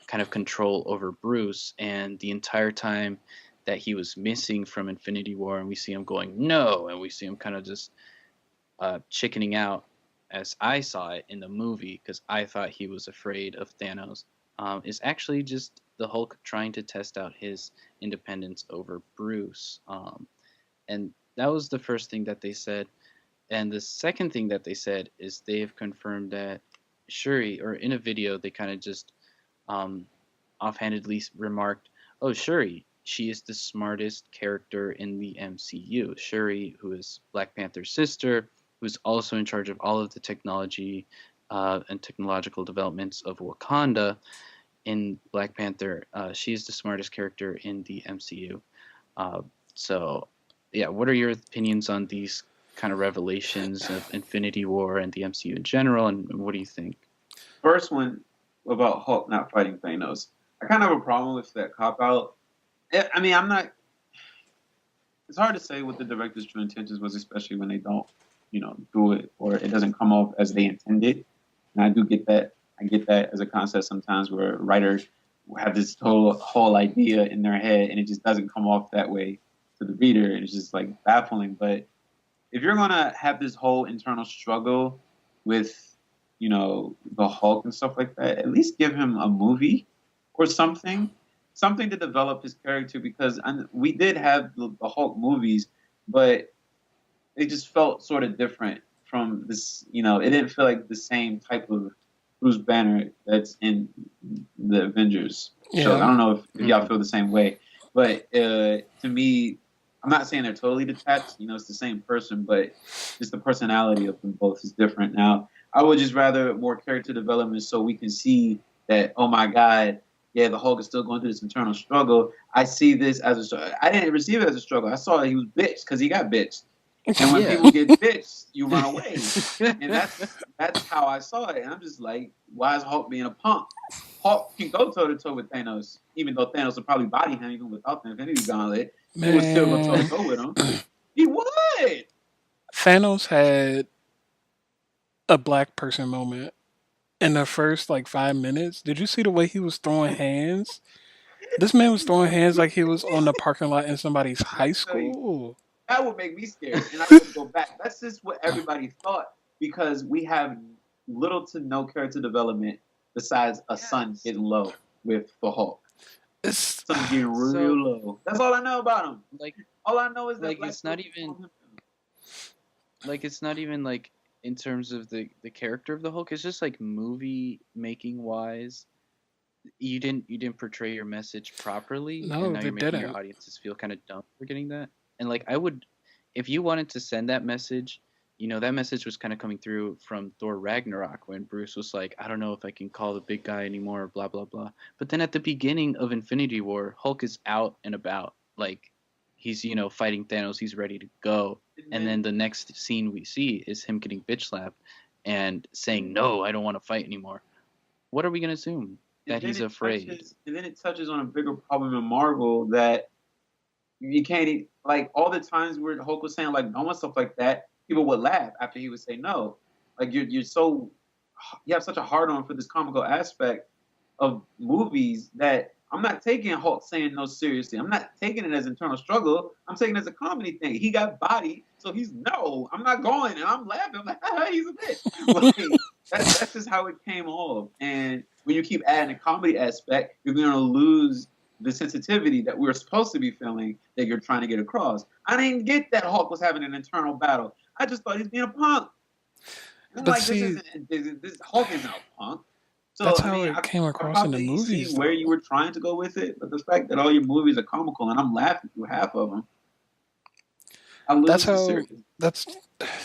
kind of control over Bruce, and the entire time that he was missing from Infinity War, and we see him going no, and we see him kind of just chickening out, as I saw it in the movie, because I thought he was afraid of Thanos, is actually just the Hulk trying to test out his independence over Bruce. And that was the first thing that they said. And the second thing that they said is they have confirmed that Shuri, or in a video, they kind of just offhandedly remarked, "Oh, Shuri, she is the smartest character in the MCU." Shuri, who is Black Panther's sister, who's also in charge of all of the technology and technological developments of Wakanda in Black Panther. She is the smartest character in the MCU. So, yeah, what are your opinions on these kind of revelations of Infinity War and the MCU in general, and what do you think? First one about Hulk not fighting Thanos. I kind of have a problem with that cop out. I mean, I'm not. It's hard to say what the director's true intentions was, especially when they don't, do it or it doesn't come off as they intended. And I do get that. I get that as a concept sometimes where writers have this whole idea in their head and it just doesn't come off that way to the reader. And it's just like baffling. But if you're gonna have this whole internal struggle with, the Hulk and stuff like that, at least give him a movie or something to develop his character. Because we did have the Hulk movies, but they just felt sort of different from this. It didn't feel like the same type of Bruce Banner that's in the Avengers shows. I don't know if y'all feel the same way, but to me, I'm not saying they're totally detached. It's the same person, but just the personality of them both is different. Now, I would just rather more character development so we can see that, oh my God, yeah, the Hulk is still going through this internal struggle. I see this as a struggle. I didn't receive it as a struggle. I saw that he was bitched because he got bitched. And when people get bitched, you run away. And that's how I saw it. And I'm just like, why is Hulk being a punk? Hulk can go toe to toe with Thanos, even though Thanos would probably body him even without the Infinity Gauntlet. He would still go toe to toe with him. He would. Thanos had a black person moment in the first like 5 minutes. Did you see the way he was throwing hands? This man was throwing hands like he was on the parking lot in somebody's high school. That would make me scared, and I would go back. That's just what everybody thought because we have little to no character development besides a sun getting low with the Hulk. Sun getting real low. That's all I know about him. Like, all I know is that like it's not even like in terms of the character of the Hulk. It's just like movie making wise. You didn't portray your message properly, No, and now they you're making didn't. your audiences feel kind of dumb for getting that. And like I would, if you wanted to send that message, that message was kind of coming through from Thor Ragnarok when Bruce was like, I don't know if I can call the big guy anymore, blah blah blah. But then at the beginning of Infinity War, Hulk is out and about, like he's fighting Thanos, he's ready to go, and then the next scene we see is him getting bitch slapped and saying, no, I don't want to fight anymore. What are we gonna assume? That he's afraid. And then it touches on a bigger problem in Marvel that you can't, like, all the times where Hulk was saying, like, no and stuff like that, people would laugh after he would say no. Like, you have such a hard-on for this comical aspect of movies that I'm not taking Hulk saying no seriously. I'm not taking it as internal struggle. I'm taking it as a comedy thing. He got body, so he's no, I'm not going, and I'm laughing. I'm like, he's a bitch. Like, that's just how it came off. And when you keep adding a comedy aspect, you're going to lose the sensitivity that we were supposed to be feeling that you're trying to get across. I didn't get that Hulk was having an internal battle. I just thought he's being a punk. And I'm But like, see, this Hulk isn't a punk. So, that's how it came across in the movies. See where you were trying to go with it, but the fact that all your movies are comical and I'm laughing through half of them, I lose That's the how. seriousness.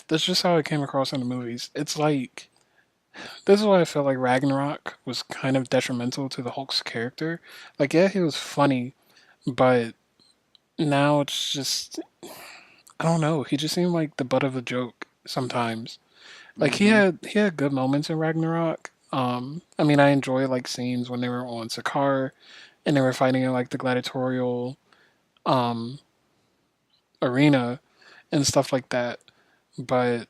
That's just how it came across in the movies. It's like, this is why I feel like Ragnarok was kind of detrimental to the Hulk's character. Like, yeah, he was funny, but now it's just, I don't know. He just seemed like the butt of a joke sometimes. Like he had good moments in Ragnarok. I mean, I enjoy like scenes when they were on Sakaar and they were fighting in like the gladiatorial um arena and stuff like that. But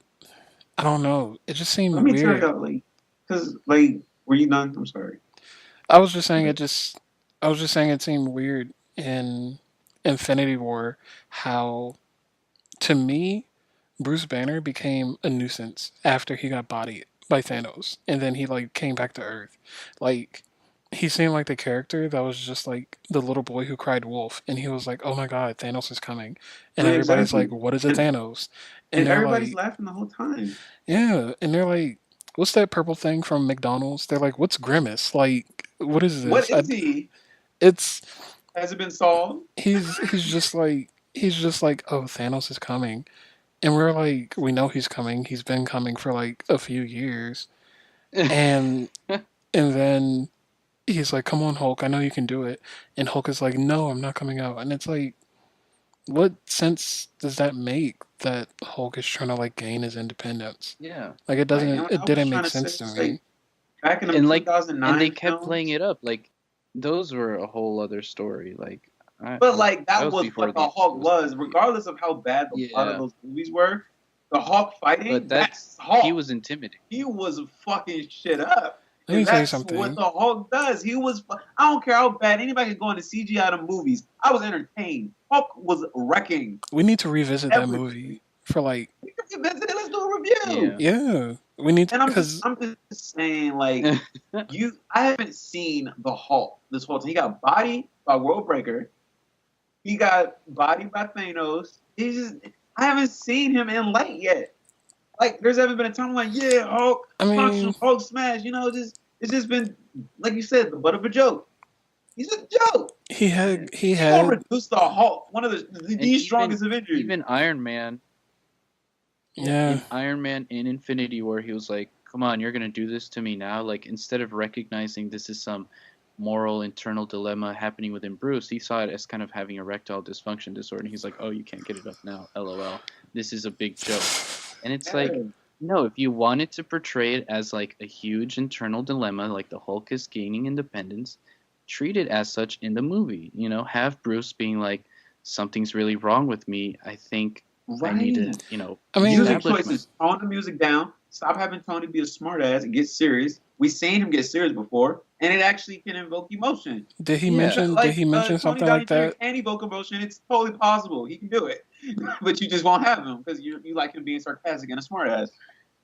I don't know. It just seemed Let me tell weird. you, like, because, like, were you done? I'm sorry. I was just saying it seemed weird in Infinity War how, to me, Bruce Banner became a nuisance after he got bodied by Thanos, and then he like came back to Earth. Like, he seemed like the character that was just like the little boy who cried wolf, and he was like, "Oh my God, Thanos is coming," and Yeah, everybody's exactly. like, "What is a Thanos?" And they're everybody's like, laughing the whole time. "Yeah," and they're like, "What's that purple thing from McDonald's?" They're like, "What's Grimace? Like, what is What this?" is he? It's Has it been solved? he's just like, "Oh, Thanos is coming." And we're like, we know he's coming. He's been coming for like a few years. And then he's like, come on, Hulk, I know you can do it. And Hulk is like, no, I'm not coming out. And it's like, what sense does that make that Hulk is trying to like gain his independence? Yeah. Like it didn't make sense to me. Back in the And like, 2009 and they kept films, playing it up. Like, those were a whole other story. Like, but like that was before what the Hulk was, MCU. regardless of how bad the plot of those movies were. The Hulk fighting, But that's Hulk. he was intimidating. He was fucking shit up. Let me And tell you that's something. what the Hulk does. He was. I don't care how bad anybody can go into CGI the movies. I was entertained. Hulk was wrecking. We need to revisit that movie for like. Let's do a review. Yeah, we need to. And I'm Because just saying, like, I haven't seen the Hulk this whole time. He got bodied by Worldbreaker. He got bodied by Thanos. I haven't seen him in light yet. Like, there's haven't been a time like, yeah, Hulk, Hulk smash. It's just been, like you said, the butt of a joke. He's a joke. he had reduced the Hulk, one of the strongest Avengers. Even Iron Man. Yeah. In Iron Man in Infinity War, he was like, come on, you're going to do this to me now? Like, instead of recognizing this is some moral internal dilemma happening within Bruce. He saw it as kind of having erectile dysfunction disorder. He's like, oh, you can't get it up now, LOL. This is a big joke. And it's like, no, if you wanted to portray it as like a huge internal dilemma, like the Hulk is gaining independence, treat it as such in the movie. You know, have Bruce being like, something's really wrong with me. I think I need to, you know, music choices. Tone the music down. Stop having Tony be a smartass and get serious. We've seen him get serious before, and it actually can invoke emotion. Did he mention? Did he mention something like that? Can evoke emotion? It's totally possible. He can do it, but you just won't have him because you like him being sarcastic and a smartass.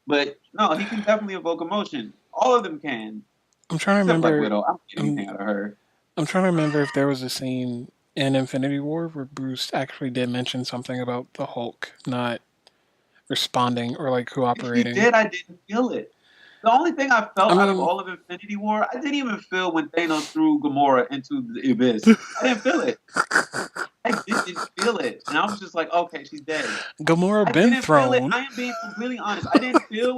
But no, he can definitely evoke emotion. All of them can. I'm trying to remember. Black Widow. I don't get anything out of her. I'm trying to remember if there was a scene in Infinity War where Bruce actually did mention something about the Hulk not responding or like cooperating. If he did, I didn't feel it. The only thing I felt out of all of Infinity War, I didn't even feel when Thanos threw Gamora into the abyss. I didn't feel it. I didn't feel it. And I was just like, okay, she's dead. Gamora been thrown. I am being completely honest. I didn't feel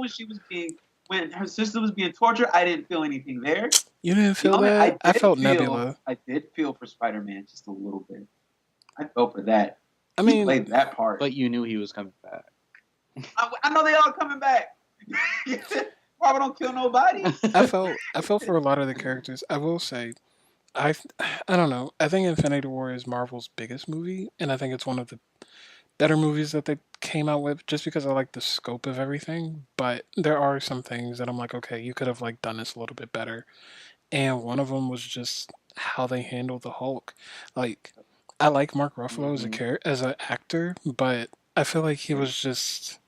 when her sister was being tortured, I didn't feel anything there. You didn't feel that? I felt Nebula. I did feel for Spider-Man just a little bit. I felt for that. I mean, he played that part. But you knew he was coming back. I know they all coming back. Probably don't kill nobody. I felt for a lot of the characters. I will say, I don't know. I think Infinity War is Marvel's biggest movie, and I think it's one of the better movies that they came out with just because I like the scope of everything. But there are some things that I'm like, okay, you could have like done this a little bit better. And one of them was just how they handled the Hulk. Like, I like Mark Ruffalo as an actor, but I feel like he was just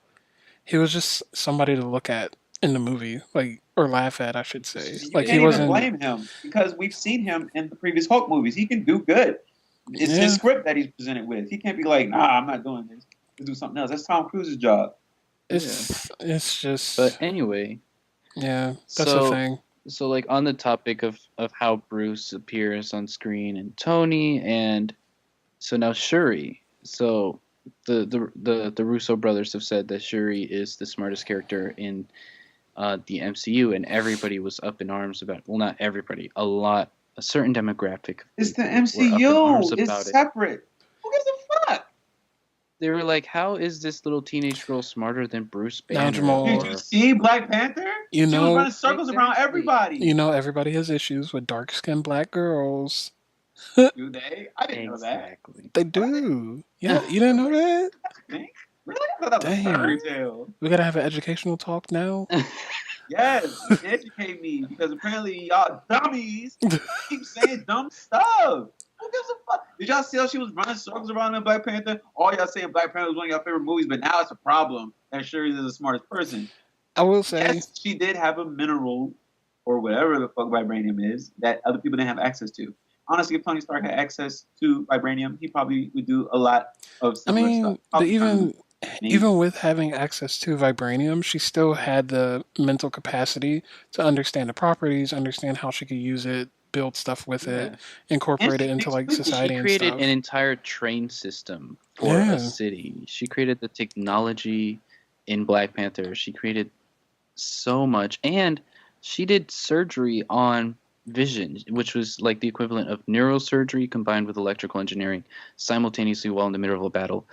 somebody to look at in the movie, like, or laugh at, I should say. Like, he wasn't. Blame him because we've seen him in the previous Hulk movies. He can do good. It's his script that he's presented with. He can't be like, nah, I'm not doing this. Let's do something else. That's Tom Cruise's job. It's just. But anyway. Yeah, that's the thing. So, like, on the topic of how Bruce appears on screen and Tony, and so now Shuri. So the Russo brothers have said that Shuri is the smartest character in the MCU, and everybody was up in arms about. Well, not everybody. A certain demographic. It's the MCU. It's separate. Who gives a fuck? They were like, "How is this little teenage girl smarter than Bruce Banner?" Did you see Black Panther? She was running circles around everybody. You know, everybody has issues with dark-skinned black girls. Do they? I didn't know that. They do. Yeah, you didn't know that? Really? I thought that was a fairy tale. We gotta have an educational talk now. Yes, educate me because apparently y'all dummies keep saying dumb stuff. Who gives a fuck? Did y'all see how she was running circles around in Black Panther? All y'all saying Black Panther was one of your favorite movies, but now it's a problem that Shuri is the smartest person. I will say, yes, she did have a mineral or whatever the fuck vibranium is that other people didn't have access to. Honestly, if Tony Stark had access to vibranium, he probably would do a lot of similar stuff. But even with having access to vibranium, she still had the mental capacity to understand the properties, understand how she could use it, build stuff with it, incorporate it into like society and stuff. She created an entire train system for a city. She created the technology in Black Panther. She created so much, and she did surgery on Vision, which was like the equivalent of neurosurgery combined with electrical engineering simultaneously while in the middle of a battle.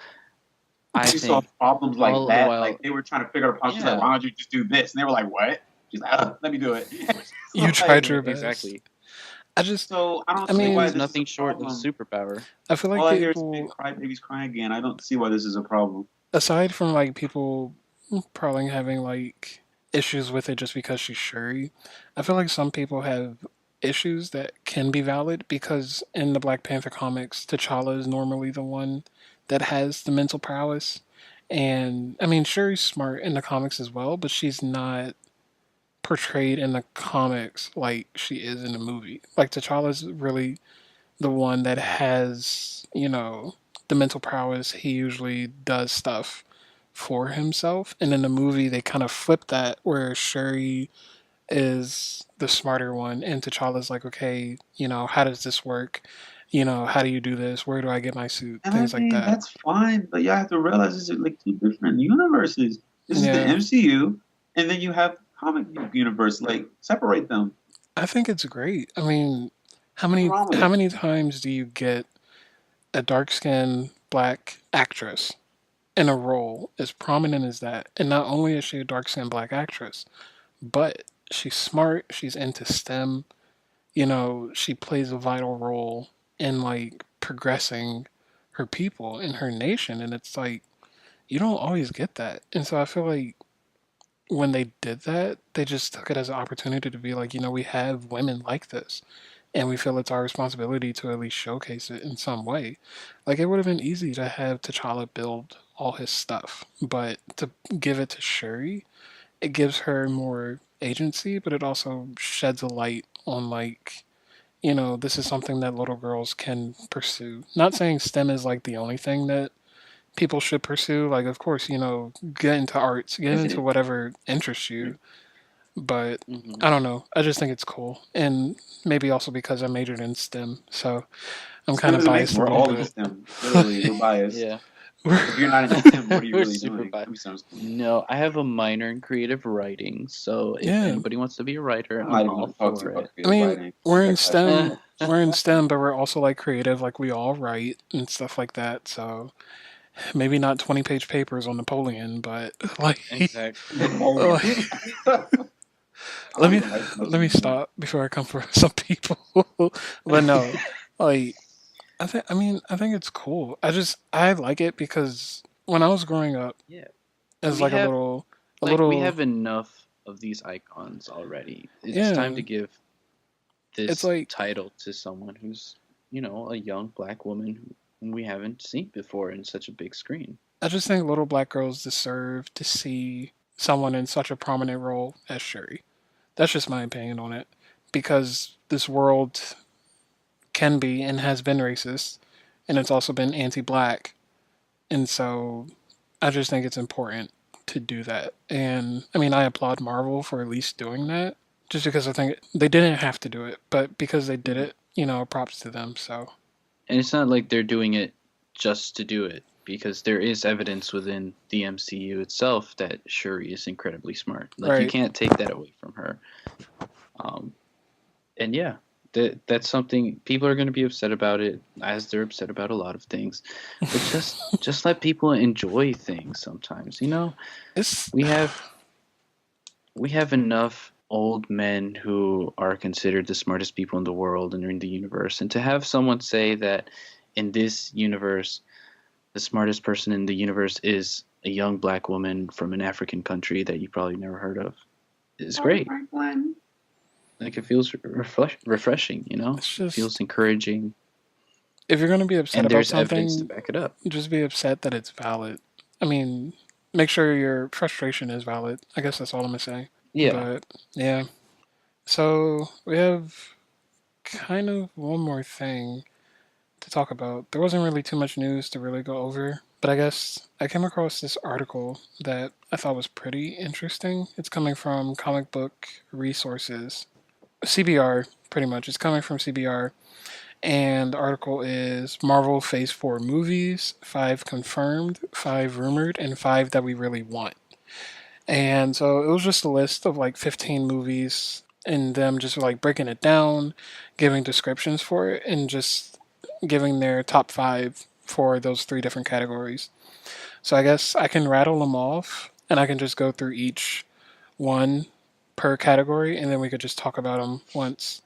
She saw problems like that. Like they were trying to figure out a problem. She's like, why don't you just do this? And they were like, what? She's like, let me do it. You tried your best. Exactly. I don't see why this nothing short of superpower. I feel like all I hear is crybabies crying again. I don't see why this is a problem. Aside from like people probably having like issues with it just because she's Shuri, I feel like some people have issues that can be valid because in the Black Panther comics, T'Challa is normally the one that has the mental prowess. And I mean, Shuri's smart in the comics as well, but she's not portrayed in the comics like she is in the movie. Like T'Challa's really the one that has, you know, the mental prowess. He usually does stuff for himself. And in the movie, they kind of flip that where Shuri is the smarter one and T'Challa's like, okay, you know, how does this work? You know, how do you do this? Where do I get my suit? Things like that. That's fine, but you have to realize this is like two different universes. This is the MCU, and then you have comic book universe. Like, separate them. I think it's great. I mean, How What's many wrong with how it? many times do you get a dark-skinned black actress in a role as prominent as that? And not only is she a dark-skinned black actress, but she's smart, she's into STEM, she plays a vital role in like progressing her people and her nation. And it's like, you don't always get that. And so I feel like when they did that, they just took it as an opportunity to be like, we have women like this. And we feel it's our responsibility to at least showcase it in some way. Like, it would have been easy to have T'Challa build all his stuff, but to give it to Shuri, it gives her more agency, but it also sheds a light on, like, this is something that little girls can pursue. Not saying STEM is like the only thing that people should pursue. Like, of course, get into arts, get into whatever interests you. But Hmm. I don't know. I just think it's cool. And maybe also because I majored in STEM. So I'm kind STEM of is amazing. biased a We're little all in bit. STEM. Literally, we're biased. Yeah. If you're not in STEM, what are you We're really super doing? biased. STEM's cool. No, I have a minor in creative writing, so if Yeah. anybody wants to be a writer, I'm I'm not even all going to talk to you for about it. I creative mean, writing. we're in That class is STEM. fuck. We're in STEM, but we're also like creative. Like, we all write and stuff like that. So maybe not 20-page papers on Napoleon, but like, Exactly. Napoleon. I let don't me even like those let me anymore. stop before I come for some people. But no, like, I think it's cool. I like it because when I was growing up Yeah. as We like a have little a we little have enough of these icons already. It's time yeah, to give it's this like title to someone who's, a young black woman who we haven't seen before in such a big screen. I just think little black girls deserve to see someone in such a prominent role as Shuri. That's just my opinion on it. Because this world can be and has been racist, and it's also been anti-black, and so I just think it's important to do that. And I mean, I applaud Marvel for at least doing that, just because I think they didn't have to do it, but because they did Mhm. it, props to them. So And it's not like they're doing it just to do it, because there is evidence within the MCU itself that Shuri is incredibly smart. Like, you right, can't take that away from her. Um, and yeah, that's something people are going to be upset about it, as they're upset about a lot of things. But just let people enjoy things sometimes. it's We have we have enough old men who are considered the smartest people in the world and in the universe, and to have someone say that in this universe the smartest person in the universe is a young black woman from an African country that you probably never heard of is great. Franklin. Like, it feels refreshing, it's it feels just encouraging, if you're gonna be upset and about there's evidence to something, back it up. just be upset that it's valid. I mean, make sure your frustration is valid. I guess that's all I'm gonna say. Yeah. But yeah, so we have kind of one more thing to talk about. There wasn't really too much news to really go over, but I guess I came across this article that I thought was pretty interesting. It's coming from Comic Book Resources, CBR, pretty much. It's coming from CBR, and the article is Marvel Phase 4 movies, 5 confirmed, 5 rumored, and 5 that we really want. And so it was just a list of like 15 movies and them just like breaking it down, giving descriptions for it, and just giving their top 5 for those 3 different categories. So I guess I can rattle them off and I can just go through each one per category and then we could just talk about them once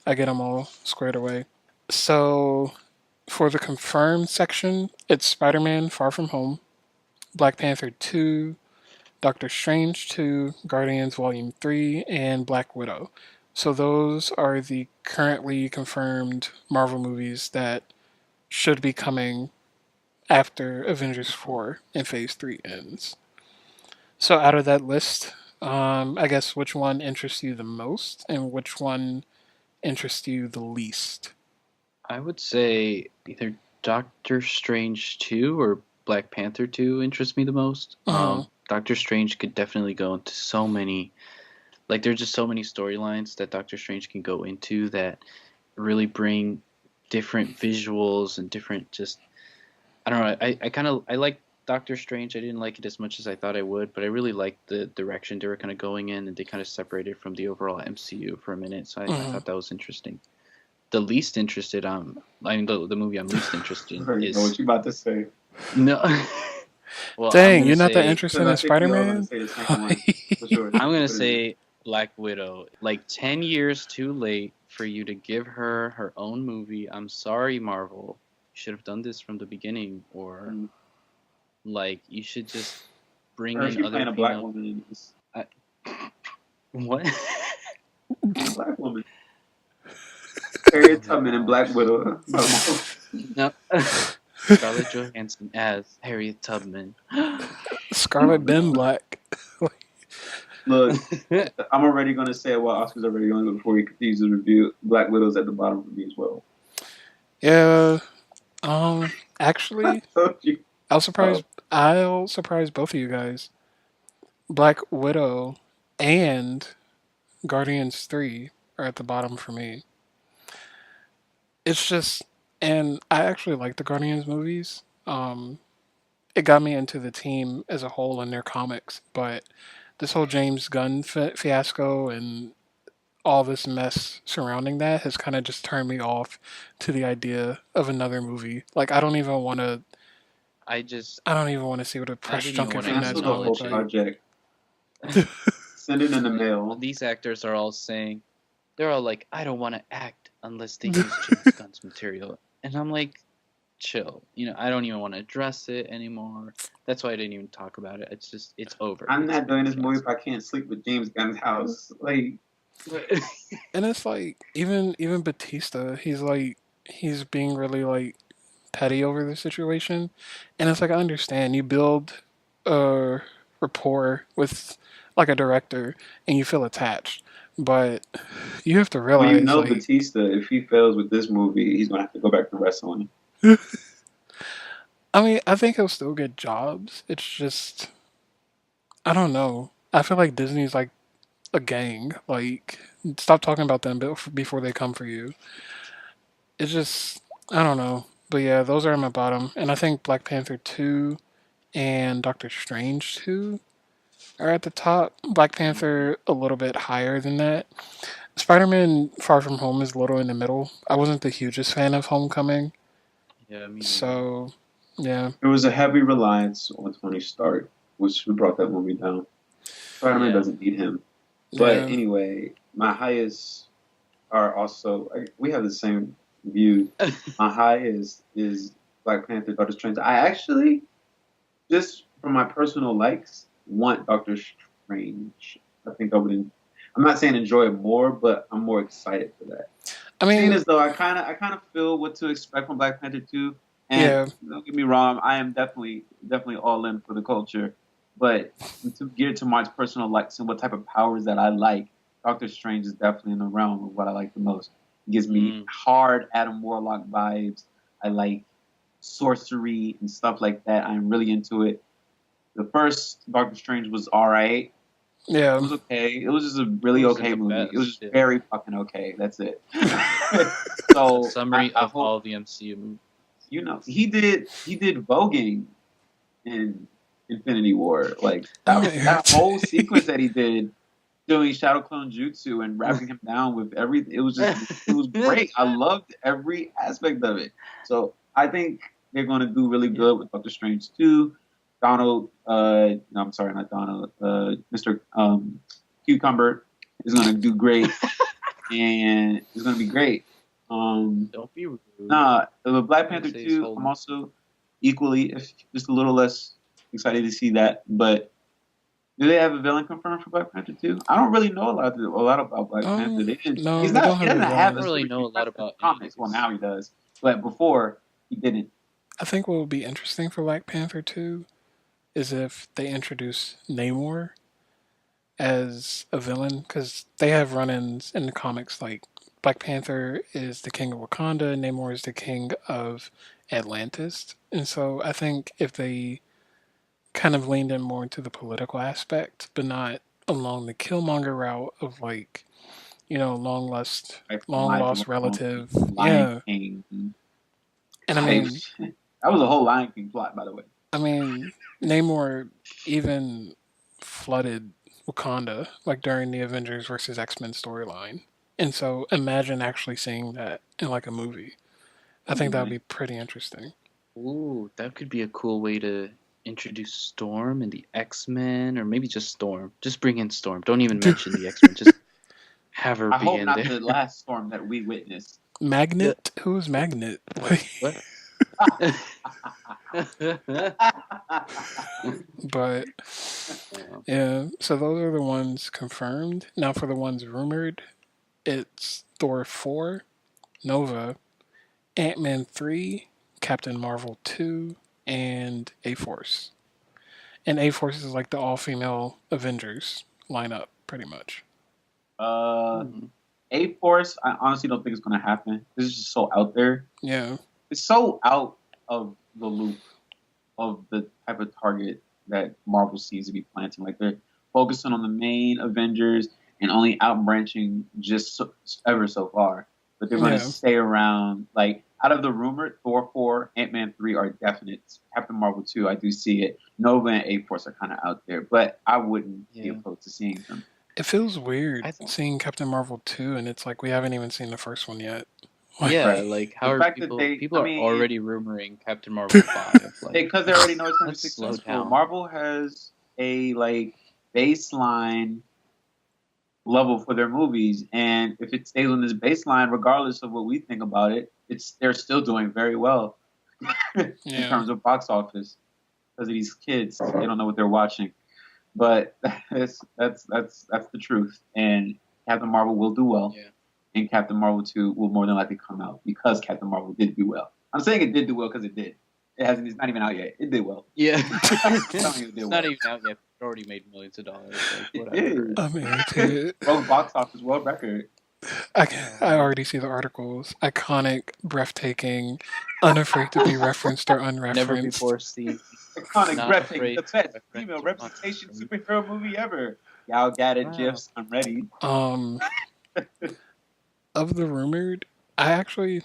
I get them all squared away. So for the confirmed section, it's Spider Man Far From Home, Black Panther 2, Doctor Strange 2, Guardians Volume 3, and Black Widow. So those are the currently confirmed Marvel movies that should be coming after Avengers 4 and Phase 3 ends. So out of that list, I guess which one interests you the most and which one interests you the least? I would say either Doctor Strange 2 or Black Panther 2 interests me the most. Uh-huh. Doctor Strange could definitely go into so many, like, there's just so many storylines that Doctor Strange can go into that really bring different visuals and different, just, I don't know. I like Doctor Strange. I didn't like it as much as I thought I would, but I really liked the direction they were kind of going in, and they kind of separated from the overall MCU for a minute. So I Uh-huh. thought that was interesting. the least interested. I mean, the movie I'm least interested I in already know is what you about to say. no. Well, Dang, you're not that interested Because I in think we all gonna Spider-Man? say the same one for sure. I'm gonna What is it? say Black Widow. Like 10 years too late for you to give her own movie. I'm sorry, Marvel. You should have done this from the beginning, or like you should just bring Or in she other playing a black female. woman in this. What? She's a black woman. Harriet Tubman and Black Widow. No. Scarlett Johansson as Harriet Tubman. Scarlet Ben Black. Look, I'm already gonna say what Oscar's already going to go before he continues his review. Black Widow's at the bottom for me as well. Yeah. Actually, Told you. I'll surprise both of you guys. Black Widow and Guardians 3 are at the bottom for me. It's just, and I actually like the Guardians movies. It got me into the team as a whole in their comics, but this whole James Gunn fiasco and all this mess surrounding that has kind of just turned me off to the idea of another movie. Like I don't even want to. I just I don't even want to see what a press didn't even junket wanna from that's Cancel the whole going. project. Send it in the mail. these actors are all saying, they're all like, I don't want to act unless they use James Gunn's material, and I'm like, chill. You know, I don't even want to address it anymore. That's why I didn't even talk about it. It's just, it's over. I'm It's not doing this been movie if I can't sleep with James Gunn's house. Like, canceled. And it's like even Batista, he's being really like petty over the situation, and it's like I understand you build a rapport with like a director and you feel attached, but you have to well, you realize know, like Batista, if he fails with this movie, he's gonna have to go back to wrestling. I mean I think he'll still get jobs. It's just I don't know. I feel like Disney's like a gang. Like stop talking about them before they come for you. It's just I don't know. But yeah, those are my bottom, and I think Black Panther 2 and Doctor Strange 2 are at the top. Black Panther a little bit higher than that. Spider-Man Far From Home is a little in the middle. I wasn't the hugest fan of Homecoming, Yeah, me neither. so yeah. There was a heavy reliance on Tony Stark, which brought that movie down. Spider-Man Yeah. doesn't need him. But Yeah. anyway, my highest are also we have the same view. My highest is Black Panther, Doctor Strange. I actually, just from my personal likes, want Doctor Strange. I think I would. I'm not saying enjoy it more, but I'm more excited for that. I Seeing mean, as though I kind of feel what to expect from Black Panther 2. And yeah. don't get me wrong, I am definitely all in for the culture. But to geared to my personal likes and what type of powers that I like, Doctor Strange is definitely in the realm of what I like the most. It gives me hard Adam Warlock vibes. I like sorcery and stuff like that. I'm really into it. The first Doctor Strange was alright. Yeah. It was okay. It was just a really It wasn't okay the movie. best, It was just yeah. very fucking okay. That's it. So Summary I of hope, all the MCU movies. you know, he did voguing in Infinity War. Like that whole sequence that he did doing Shadow Clone Jutsu and wrapping him down with everything. It was great. I loved every aspect of it. So I think they're going to do really good with Doctor Strange 2. Donald, no, I'm sorry, not Donald. Mr. Cucumber is going to do great, and it's going to be great. Don't be rude. Nah, the Black Panther Say his 2, whole- I'm also equally, if just a little less excited to see that. But do they have a villain confirmed for Black Panther 2? I don't really know a lot about Black Panther. They didn't. No, He's they not. don't He have a doesn't villain. have I don't really know a lot about comics. Well, now he does, but before he didn't. I think what would be interesting for Black Panther 2 is if they introduce Namor as a villain, because they have run-ins in the comics. Like Black Panther is the king of Wakanda, Namor is the king of Atlantis, and so I think if they kind of leaned in more into the political aspect, but not along the Killmonger route of like, long lost relative. Yeah, King. and I mean, that was a whole Lion King plot, by the way. I mean, Namor even flooded Wakanda, like during the Avengers versus X-Men storyline. And so imagine actually seeing that in like a movie. I think that would be pretty interesting. Ooh, that could be a cool way to introduce Storm and the X-Men, or maybe just Storm. Just bring in Storm. Don't even mention the X-Men. Just have her I be hope in not there. the last storm that we witnessed. Magnet? Who is Magnet? What? But yeah, so those are the ones confirmed. Now for the ones rumored, it's Thor 4, Nova, Ant-Man 3, Captain Marvel 2, and A-Force. And A-Force is like the all-female Avengers lineup, pretty much. A-Force, I honestly don't think it's going to happen. This is just so out there. Yeah. It's so out of the loop of the type of target that Marvel seems to be planting. Like, they're focusing on the main Avengers and only out-branching just ever so far. But they're going to stay around. Like, out of the rumored, Thor 4, Ant-Man 3 are definite. Captain Marvel 2, I do see it. Nova and A-Force are kind of out there. But I wouldn't be opposed to seeing them. It feels weird seeing Captain Marvel 2, and it's like we haven't even seen the first one yet. Like how are people? People are already rumoring Captain Marvel 5. Because they already know it's going to be successful. Marvel has a baseline level for their movies, and if it stays on this baseline, regardless of what we think about it, they're still doing very well in terms of box office because of these kids. They don't know what they're watching. But that's the truth. And Captain Marvel will do well. Yeah. And Captain Marvel 2 will more than likely come out because Captain Marvel did do well. I'm saying it did do well because it did. It's not even out yet. It did well. Yeah. It's not even out yet. It already made millions of dollars. Like, whatever. I mean, it broke box office world record. I already see the articles. Iconic, breathtaking, unafraid to be referenced or unreferenced. Never before seen. Iconic, breathtaking, the best female representation superhero movie ever. Y'all got it, GIFs. I'm ready. Of the rumored, I actually,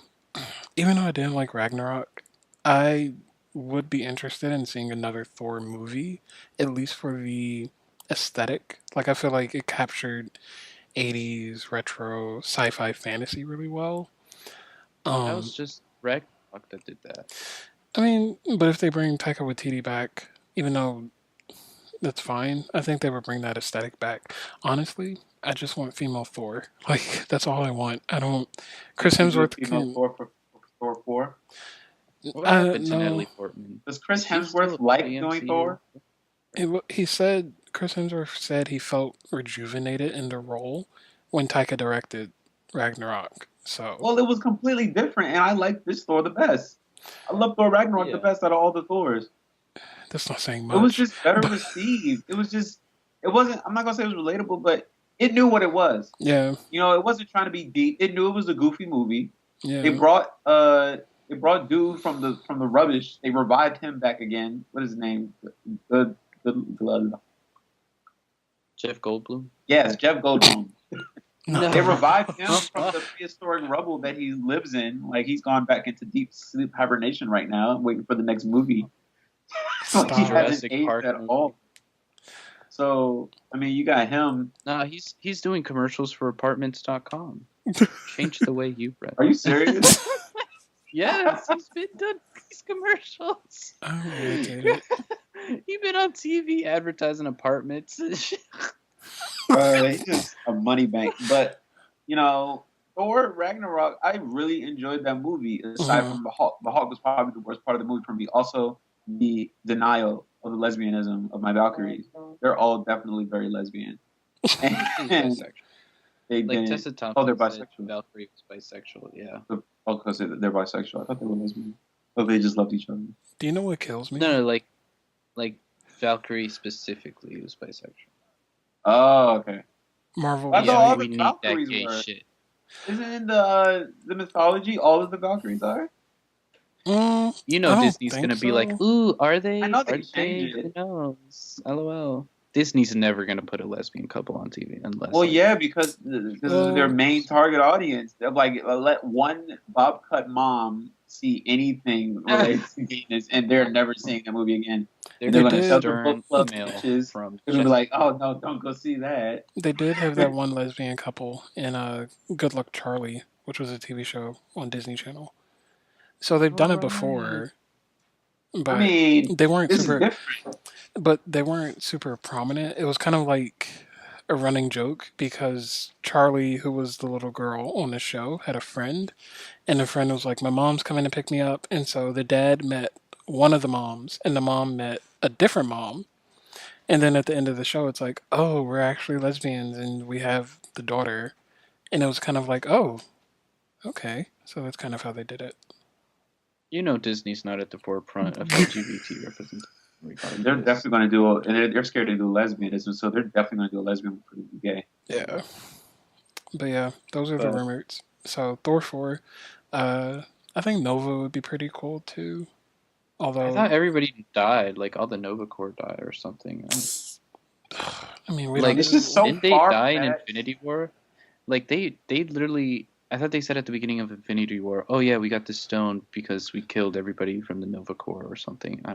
even though I didn't like Ragnarok, I would be interested in seeing another Thor movie, at least for the aesthetic. Like, I feel like it captured 80s retro sci-fi fantasy really well. That was just Ragnarok that did that. I mean, but if they bring Taika Waititi back, even though that's fine, I think they would bring that aesthetic back. Honestly, I just want female Thor. Like, that's all I want. I don't... Chris Hemsworth female Thor for Thor 4? What happened to Natalie Portman? Does Chris Hemsworth like doing Thor? Chris Hemsworth said he felt rejuvenated in the role when Taika directed Ragnarok. So, well, it was completely different, and I like this Thor the best. I love Thor Ragnarok the best out of all the Thors. That's not saying much. It was just better received. It wasn't, I'm not going to say it was relatable, but it knew what it was. Yeah. You know, it wasn't trying to be deep. It knew it was a goofy movie. Yeah. It brought dude from the rubbish. They revived him back again. What is his name? Jeff Goldblum? Yes, Jeff Goldblum. They revived him from the prehistoric rubble that he lives in. Like, he's gone back into deep sleep hibernation right now, waiting for the next movie. So he hasn't aged at all. So, I mean, you got him. No, he's doing commercials for apartments.com. Change the way you read. Are you serious? Yes, he's been doing these commercials. Oh, dude. He's been on TV advertising apartments. He's just a money bank. But, you know, Thor Ragnarok, I really enjoyed that movie. Aside from the Hulk. The Hulk was probably the worst part of the movie for me. Also, the denial of the lesbianism of my Valkyries. They're all definitely very lesbian. And they like Tessa Thompson. They're bisexual. Valkyrie was bisexual, yeah. Because they're bisexual. I thought they were lesbian. Oh, they just loved each other. Do you know what kills me? No, like Valkyrie specifically was bisexual. Oh, okay. Marvel. I thought all the need Valkyries that gay were. shit. Isn't in the mythology all of the Valkyries are? You know Disney's gonna be like, ooh, are they? I know they Are they? Who knows? LOL. Disney's never gonna put a lesbian couple on TV unless. Well, yeah, because this is their main target audience. They're like, let one bob cut mom see anything related to gayness, and they're never seeing the movie again. They're They're They going to did. tell the book club female bitches. from They're going to be like, oh, no, don't go see that. They did have that one lesbian couple in Good Luck Charlie, which was a TV show on Disney Channel. So they've done it before, but I mean, they weren't this is super. different. But they weren't super prominent. It was kind of like a running joke because Charlie, who was the little girl on the show, had a friend, and the friend was like, "My mom's coming to pick me up," and so the dad met one of the moms, and the mom met a different mom. And then at the end of the show, it's like, oh, we're actually lesbians and we have the daughter. And it was kind of like, oh, okay. So that's kind of how they did it. You know, Disney's not at the forefront of LGBT representation. They're definitely going to do, and they're scared to do lesbianism, so they're definitely going to do a lesbian for the gay. Yeah. But yeah, those are the rumors. So Thor 4, I think Nova would be pretty cool too. Although I thought everybody died, like all the Nova Corps died or something. I mean, we like, this is so didn't they far die in back. Infinity War? Like they literally. I thought they said at the beginning of Infinity War, "Oh yeah, we got this stone because we killed everybody from the Nova Corps or something." I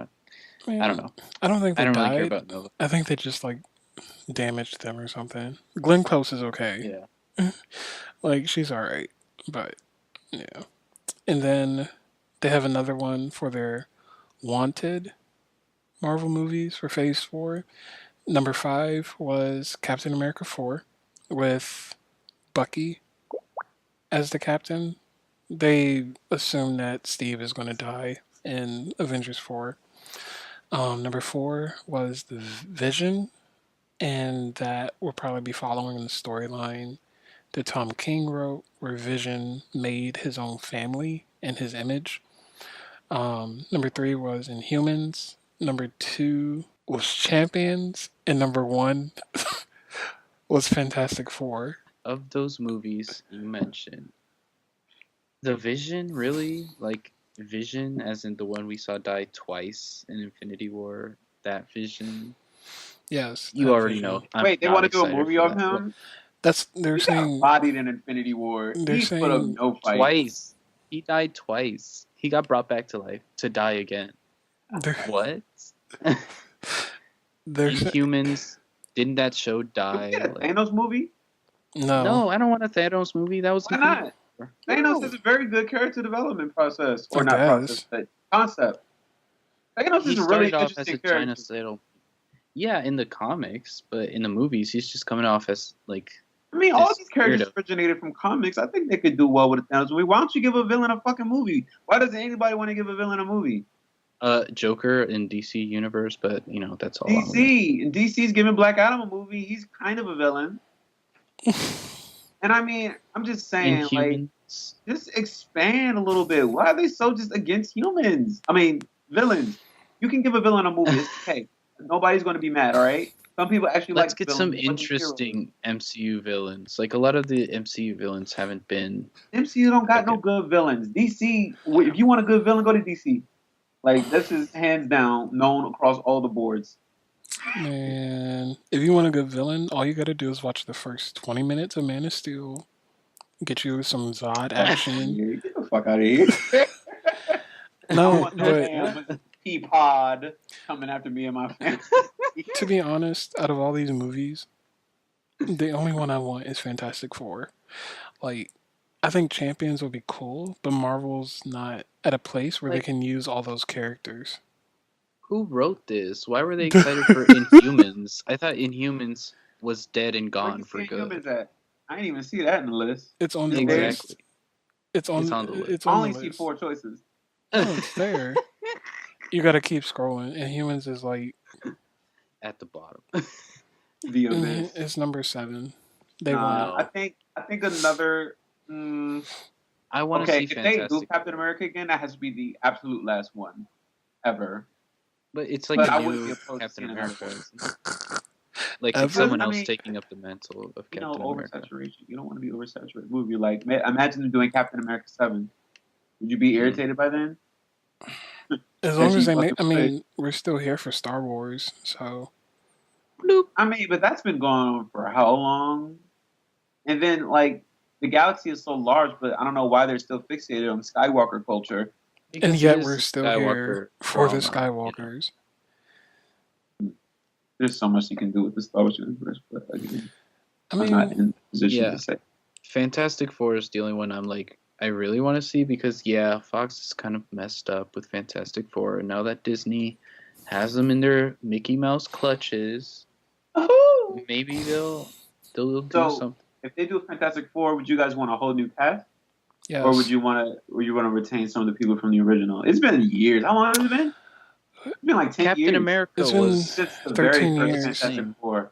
don't know. I don't think they died. Really care about Nova. I think they just like damaged them or something. Glenn Close is okay. Yeah. Like she's alright, but yeah. And then they have another one for their Wanted Marvel movies for Phase 4. Number 5 was Captain America 4 with Bucky as the captain. They assume that Steve is going to die in Avengers 4. Number 4 was the Vision, and that will probably be following the storyline that Tom King wrote, where Vision made his own family in his image. Number 3 was Inhumans. Number 2 was Champions. And number 1 was Fantastic Four. Of those movies you mentioned, the Vision, really? Like, Vision, as in the one we saw die twice in Infinity War, that Vision? Yes. You already Vision. know. Wait, they want to do a movie of him? They're saying got bodied in Infinity War. They're He saying put up no fight. Twice. He died twice. He got brought back to life to die again. What? Inhumans. Didn't that show die? Did you get a Thanos movie? No, I don't want a Thanos movie. That was Why not? Thanos is a very good character development process, or not process, but concept. Thanos is a really interesting character. China Saddle. Yeah, in the comics, but in the movies, he's just coming off as like. I mean, all these characters originated from comics. I think they could do well with a Thanos movie. Why don't you give a villain a fucking movie? Why doesn't anybody want to give a villain a movie? Joker in DC universe, but you know that's all. DC and DC's giving Black Adam a movie. He's kind of a villain. And I mean, I'm just saying, like, just expand a little bit. Why are they so just against humans? I mean, villains. You can give a villain a movie. It's okay. Nobody's going to be mad, all right? Some people actually Let's get some interesting MCU villains. Like, a lot of the MCU villains haven't been... MCU don't got no good villains. DC, if you want a good villain, go to DC. Like, this is hands down known across all the boards. Man, if you want a good villain, all you gotta do is watch the first 20 minutes of Man of Steel. Get you some Zod action. Get the fuck out of here. No, but... Peapod coming after me and my family. To be honest, out of all these movies, the only one I want is Fantastic Four. Like, I think Champions would be cool, but Marvel's not at a place where they can use all those characters. Who wrote this? Why were they excited for Inhumans? I thought Inhumans was dead and gone for good. Inhumans at? I didn't even see that in the list. It's on the list. It's on the list. I only see 4 choices. Oh, it's there. You gotta keep scrolling. Inhumans is like at the bottom. It's number 7. They won. I think another. I want to see. If they do Captain America again, that has to be the absolute last one ever. But it's like a new Captain America. Like it's someone else taking up the mantle of Captain America. Oversaturation. You don't want to be oversaturated movie. Like, imagine them doing Captain America 7. Would you be irritated by then? As long as they make, I mean, we're still here for Star Wars, so. Bloop. I mean, but that's been going on for how long? And then, like, the galaxy is so large, but I don't know why they're still fixated on Skywalker culture. And Because yet it is we're the still here for the Skywalkers. There's so much you can do with the Star Wars universe, but again, I I'm not mean, in a position Yeah. to say. Fantastic Four is the only one I'm like, I really want to see because, yeah, Fox is kind of messed up with Fantastic Four. And now that Disney has them in their Mickey Mouse clutches, maybe they'll do So, something. if they do a Fantastic Four, would you guys want a whole new cast, yes. or would you want to retain some of the people from the original? It's been years. How long has it been? It's been like 10 Captain years. America It's been was Since the 13 very years. first Fantastic Four.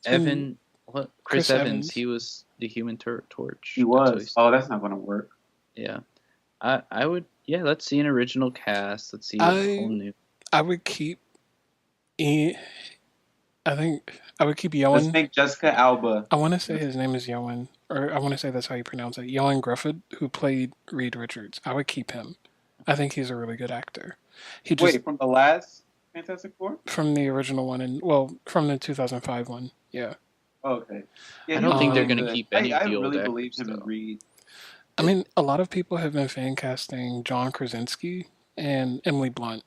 Evan. What? Chris Chris Evans. Evans. He was the Human Torch. He That's what was. Oh, that's not going to work. Yeah. I would. Yeah. Let's see an original cast. Let's see a whole new. I would keep. I think I would keep Let's Yoan. make Jessica Alba. I want to say his name is Yoan, or I want to say that's how you pronounce it. Yoan Grufford, who played Reed Richards. I would keep him. I think he's a really good actor. Wait, from the last Fantastic Four? From the original one, and from the 2005 one. Yeah. Oh, okay. Yeah, I don't think they're really going to good. keep any I of the old really believe actors, him in though. Reed. I mean, a lot of people have been fan casting John Krasinski and Emily Blunt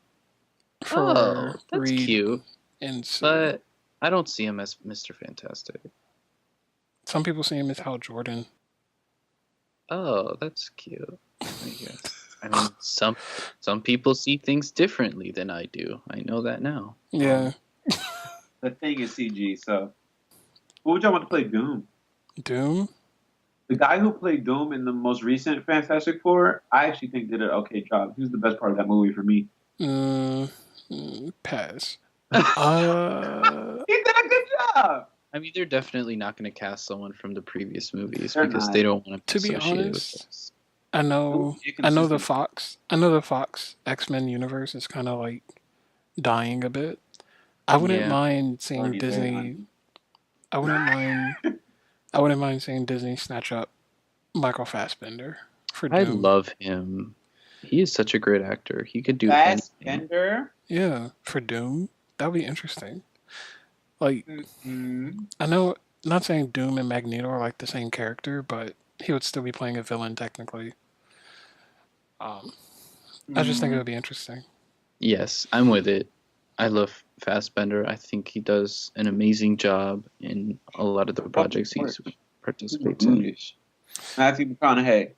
for that's Reed. cute. And so, But I don't see him as Mr. Fantastic. some people see him as Hal Jordan. Oh, that's cute. I guess. I mean, some people see things differently than I do. I know that now. Yeah. The thing is CG, so. Who would y'all want to play Doom? Doom? The guy who played Doom in the most recent Fantastic Four, I actually think did an okay job. He was the best part of that movie for me. Pass. He did a good job. I mean, they're definitely not going to cast someone from the previous movies They're because not. they don't want To be associated with honest, this. I know the Inconsistent. Fox. I know the Fox X-Men universe is kind of like dying a bit. I wouldn't Yeah. mind seeing Already there, Disney. honey. I wouldn't mind seeing Disney snatch up Michael Fassbender for Doom. I love him. He is such a great actor. He could do anything. Fassbender? Yeah, for Doom. That'd be interesting. Like, Mm-hmm. I know, not saying Doom and Magneto are like the same character, but he would still be playing a villain technically. I just think it would be interesting. Yes, I'm with it. I love Fassbender. I think he does an amazing job in a lot of the projects he participates in. Matthew McConaughey.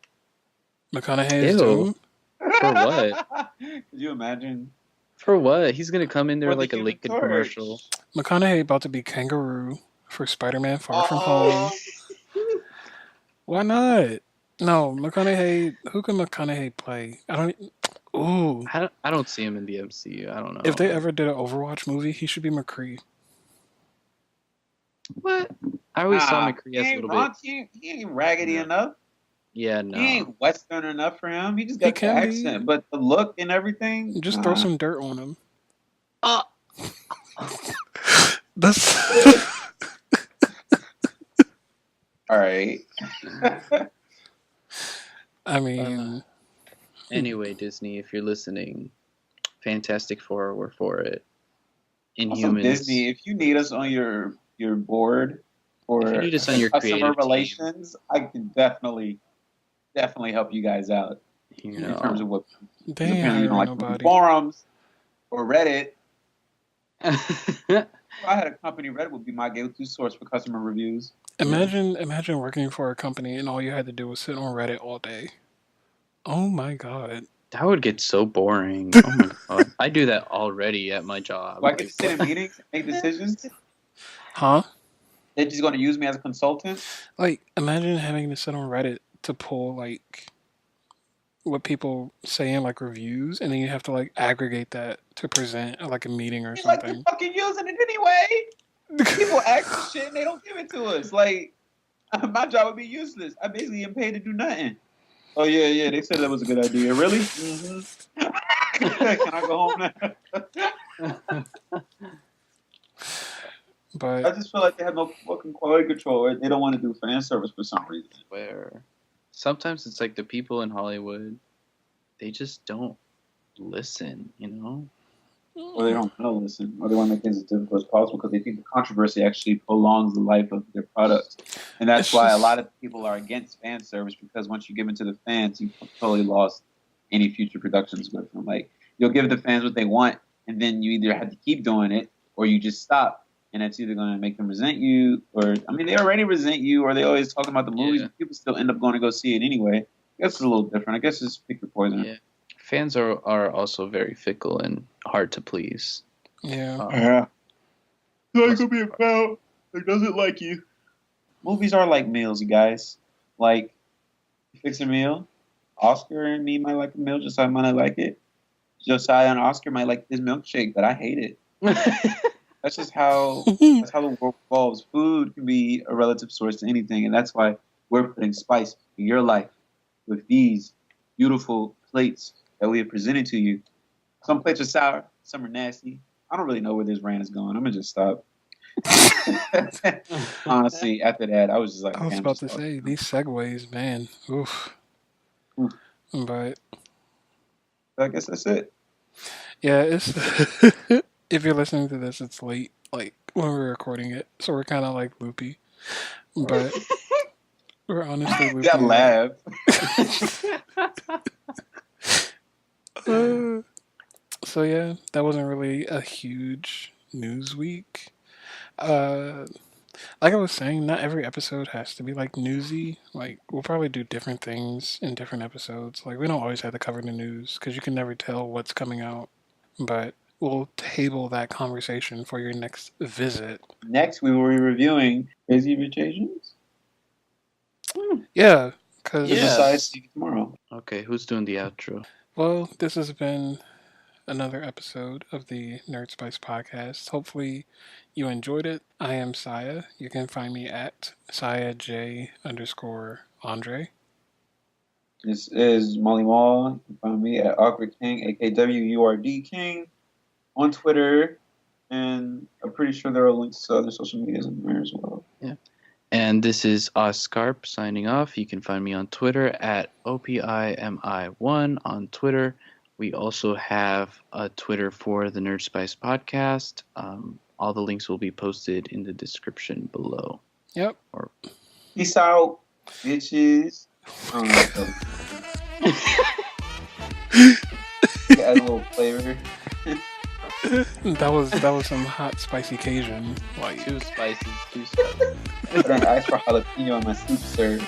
McConaughey is Ew. Doom? For what? Could you imagine? For what? He's gonna come in there For the like a Human Lincoln Torch. commercial. McConaughey about to be Kangaroo for Spider-Man Far From Home. Why not? No, McConaughey. Who can McConaughey play? Ooh. I don't see him in the MCU. I don't know. If they ever did an Overwatch movie, he should be McCree. What? I always saw McCree as a little bit. He ain't raggedy enough. Yeah, no. He ain't Western enough for him. He just got the can be. accent, but the look and everything. Just throw some dirt on him. Uh, That's. All right. I mean, anyway, Disney, if you're listening, Fantastic Four, we're for it. Also, Inhumans. Disney, if you need us on your board for If you need us on your customer creative relations, I can definitely help you guys out You in know. terms of what they ain't apparently you don't hiring like nobody. forums or Reddit. If I had a company, Reddit would be my go-to source for customer reviews. Imagine working for a company and all you had to do was sit on Reddit all day. Oh my god. That would get so boring. Oh my god. I do that already at my job. Do I get to sit in meetings, make decisions? Huh? They're just going to use me as a consultant? Like, imagine having to sit on Reddit to pull, like, what people say in, like, reviews, and then you have to, like, aggregate that to present at, like, a meeting or It's like something. they're fucking using it anyway. People ask for shit and they don't give it to us. Like, my job would be useless. I basically get paid to do nothing. Oh, yeah, they said that was a good idea. Really? Mm-hmm. Can I go home now? But I just feel like they have no fucking quality control. Right? They don't want to do fan service for some reason. Where sometimes it's like the people in Hollywood, they just don't listen, you know? Or they don't want to listen. Or they want to make things as difficult as possible because they think the controversy actually prolongs the life of their products. And that's It's why just- a lot of people are against fan service because once you give it to the fans, you've totally lost any future productions with them. Like, you'll give the fans what they want, and then you either have to keep doing it or you just stop. And that's either going to make them resent you, or, I mean, they already resent you, or they always talk about the movies, but people still end up going to go see it anyway. I guess it's a little different. I guess it's pick your poison. Yeah. Fans are also very fickle and hard to please. Yeah. Yeah. It's going to be a crowd that doesn't like you. Movies are like meals, you guys. Like, you fix a meal. Oscar and me might like a meal, Josiah might not like it. Josiah and Oscar might like his milkshake, but I hate it. That's just how the world evolves. Food can be a relative source to anything, and that's why we're putting spice in your life with these beautiful plates that we have presented to you. Some plates are sour, some are nasty. I don't really know where this rant is going. I'm gonna just stop. Honestly, after that, I was just like, I was about to say, these segues, man. Oof. But I guess that's it. yeah, it's if you're listening to this, it's late, like when we're recording it, so we're kind of like loopy. But we're honestly loopy. That laugh. So yeah, that wasn't really a huge news week. Like I was saying, not every episode has to be like newsy. Like we'll probably do different things in different episodes. Like we don't always have to cover the news because you can never tell what's coming out. But we'll table that conversation for your next visit. Next, we will be reviewing Crazy Rich Asians. Yeah, because see you tomorrow. Okay, who's doing the outro? well, this has been another episode of the NerdSpice podcast. Hopefully you enjoyed it. I am Saya. You can find me at SayaJ_Andre. This is Molly Mall. You can find me at Awkward King, AKWURD King, on Twitter. And I'm pretty sure there are links to other social medias in there as well. Yeah. And this is Oscarp signing off. You can find me on Twitter at OPIMI1 on Twitter. We also have a Twitter for the NerdSpice podcast. All the links will be posted in the description below. Yep. Peace out, bitches. Add a little flavor. That was some hot spicy Cajun. Like Too spicy, too spicy. I don't ask for jalapeno on my soup, sir.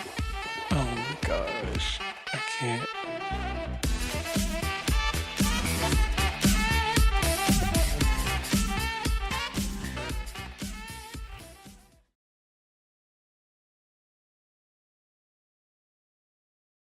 oh my gosh, I can't.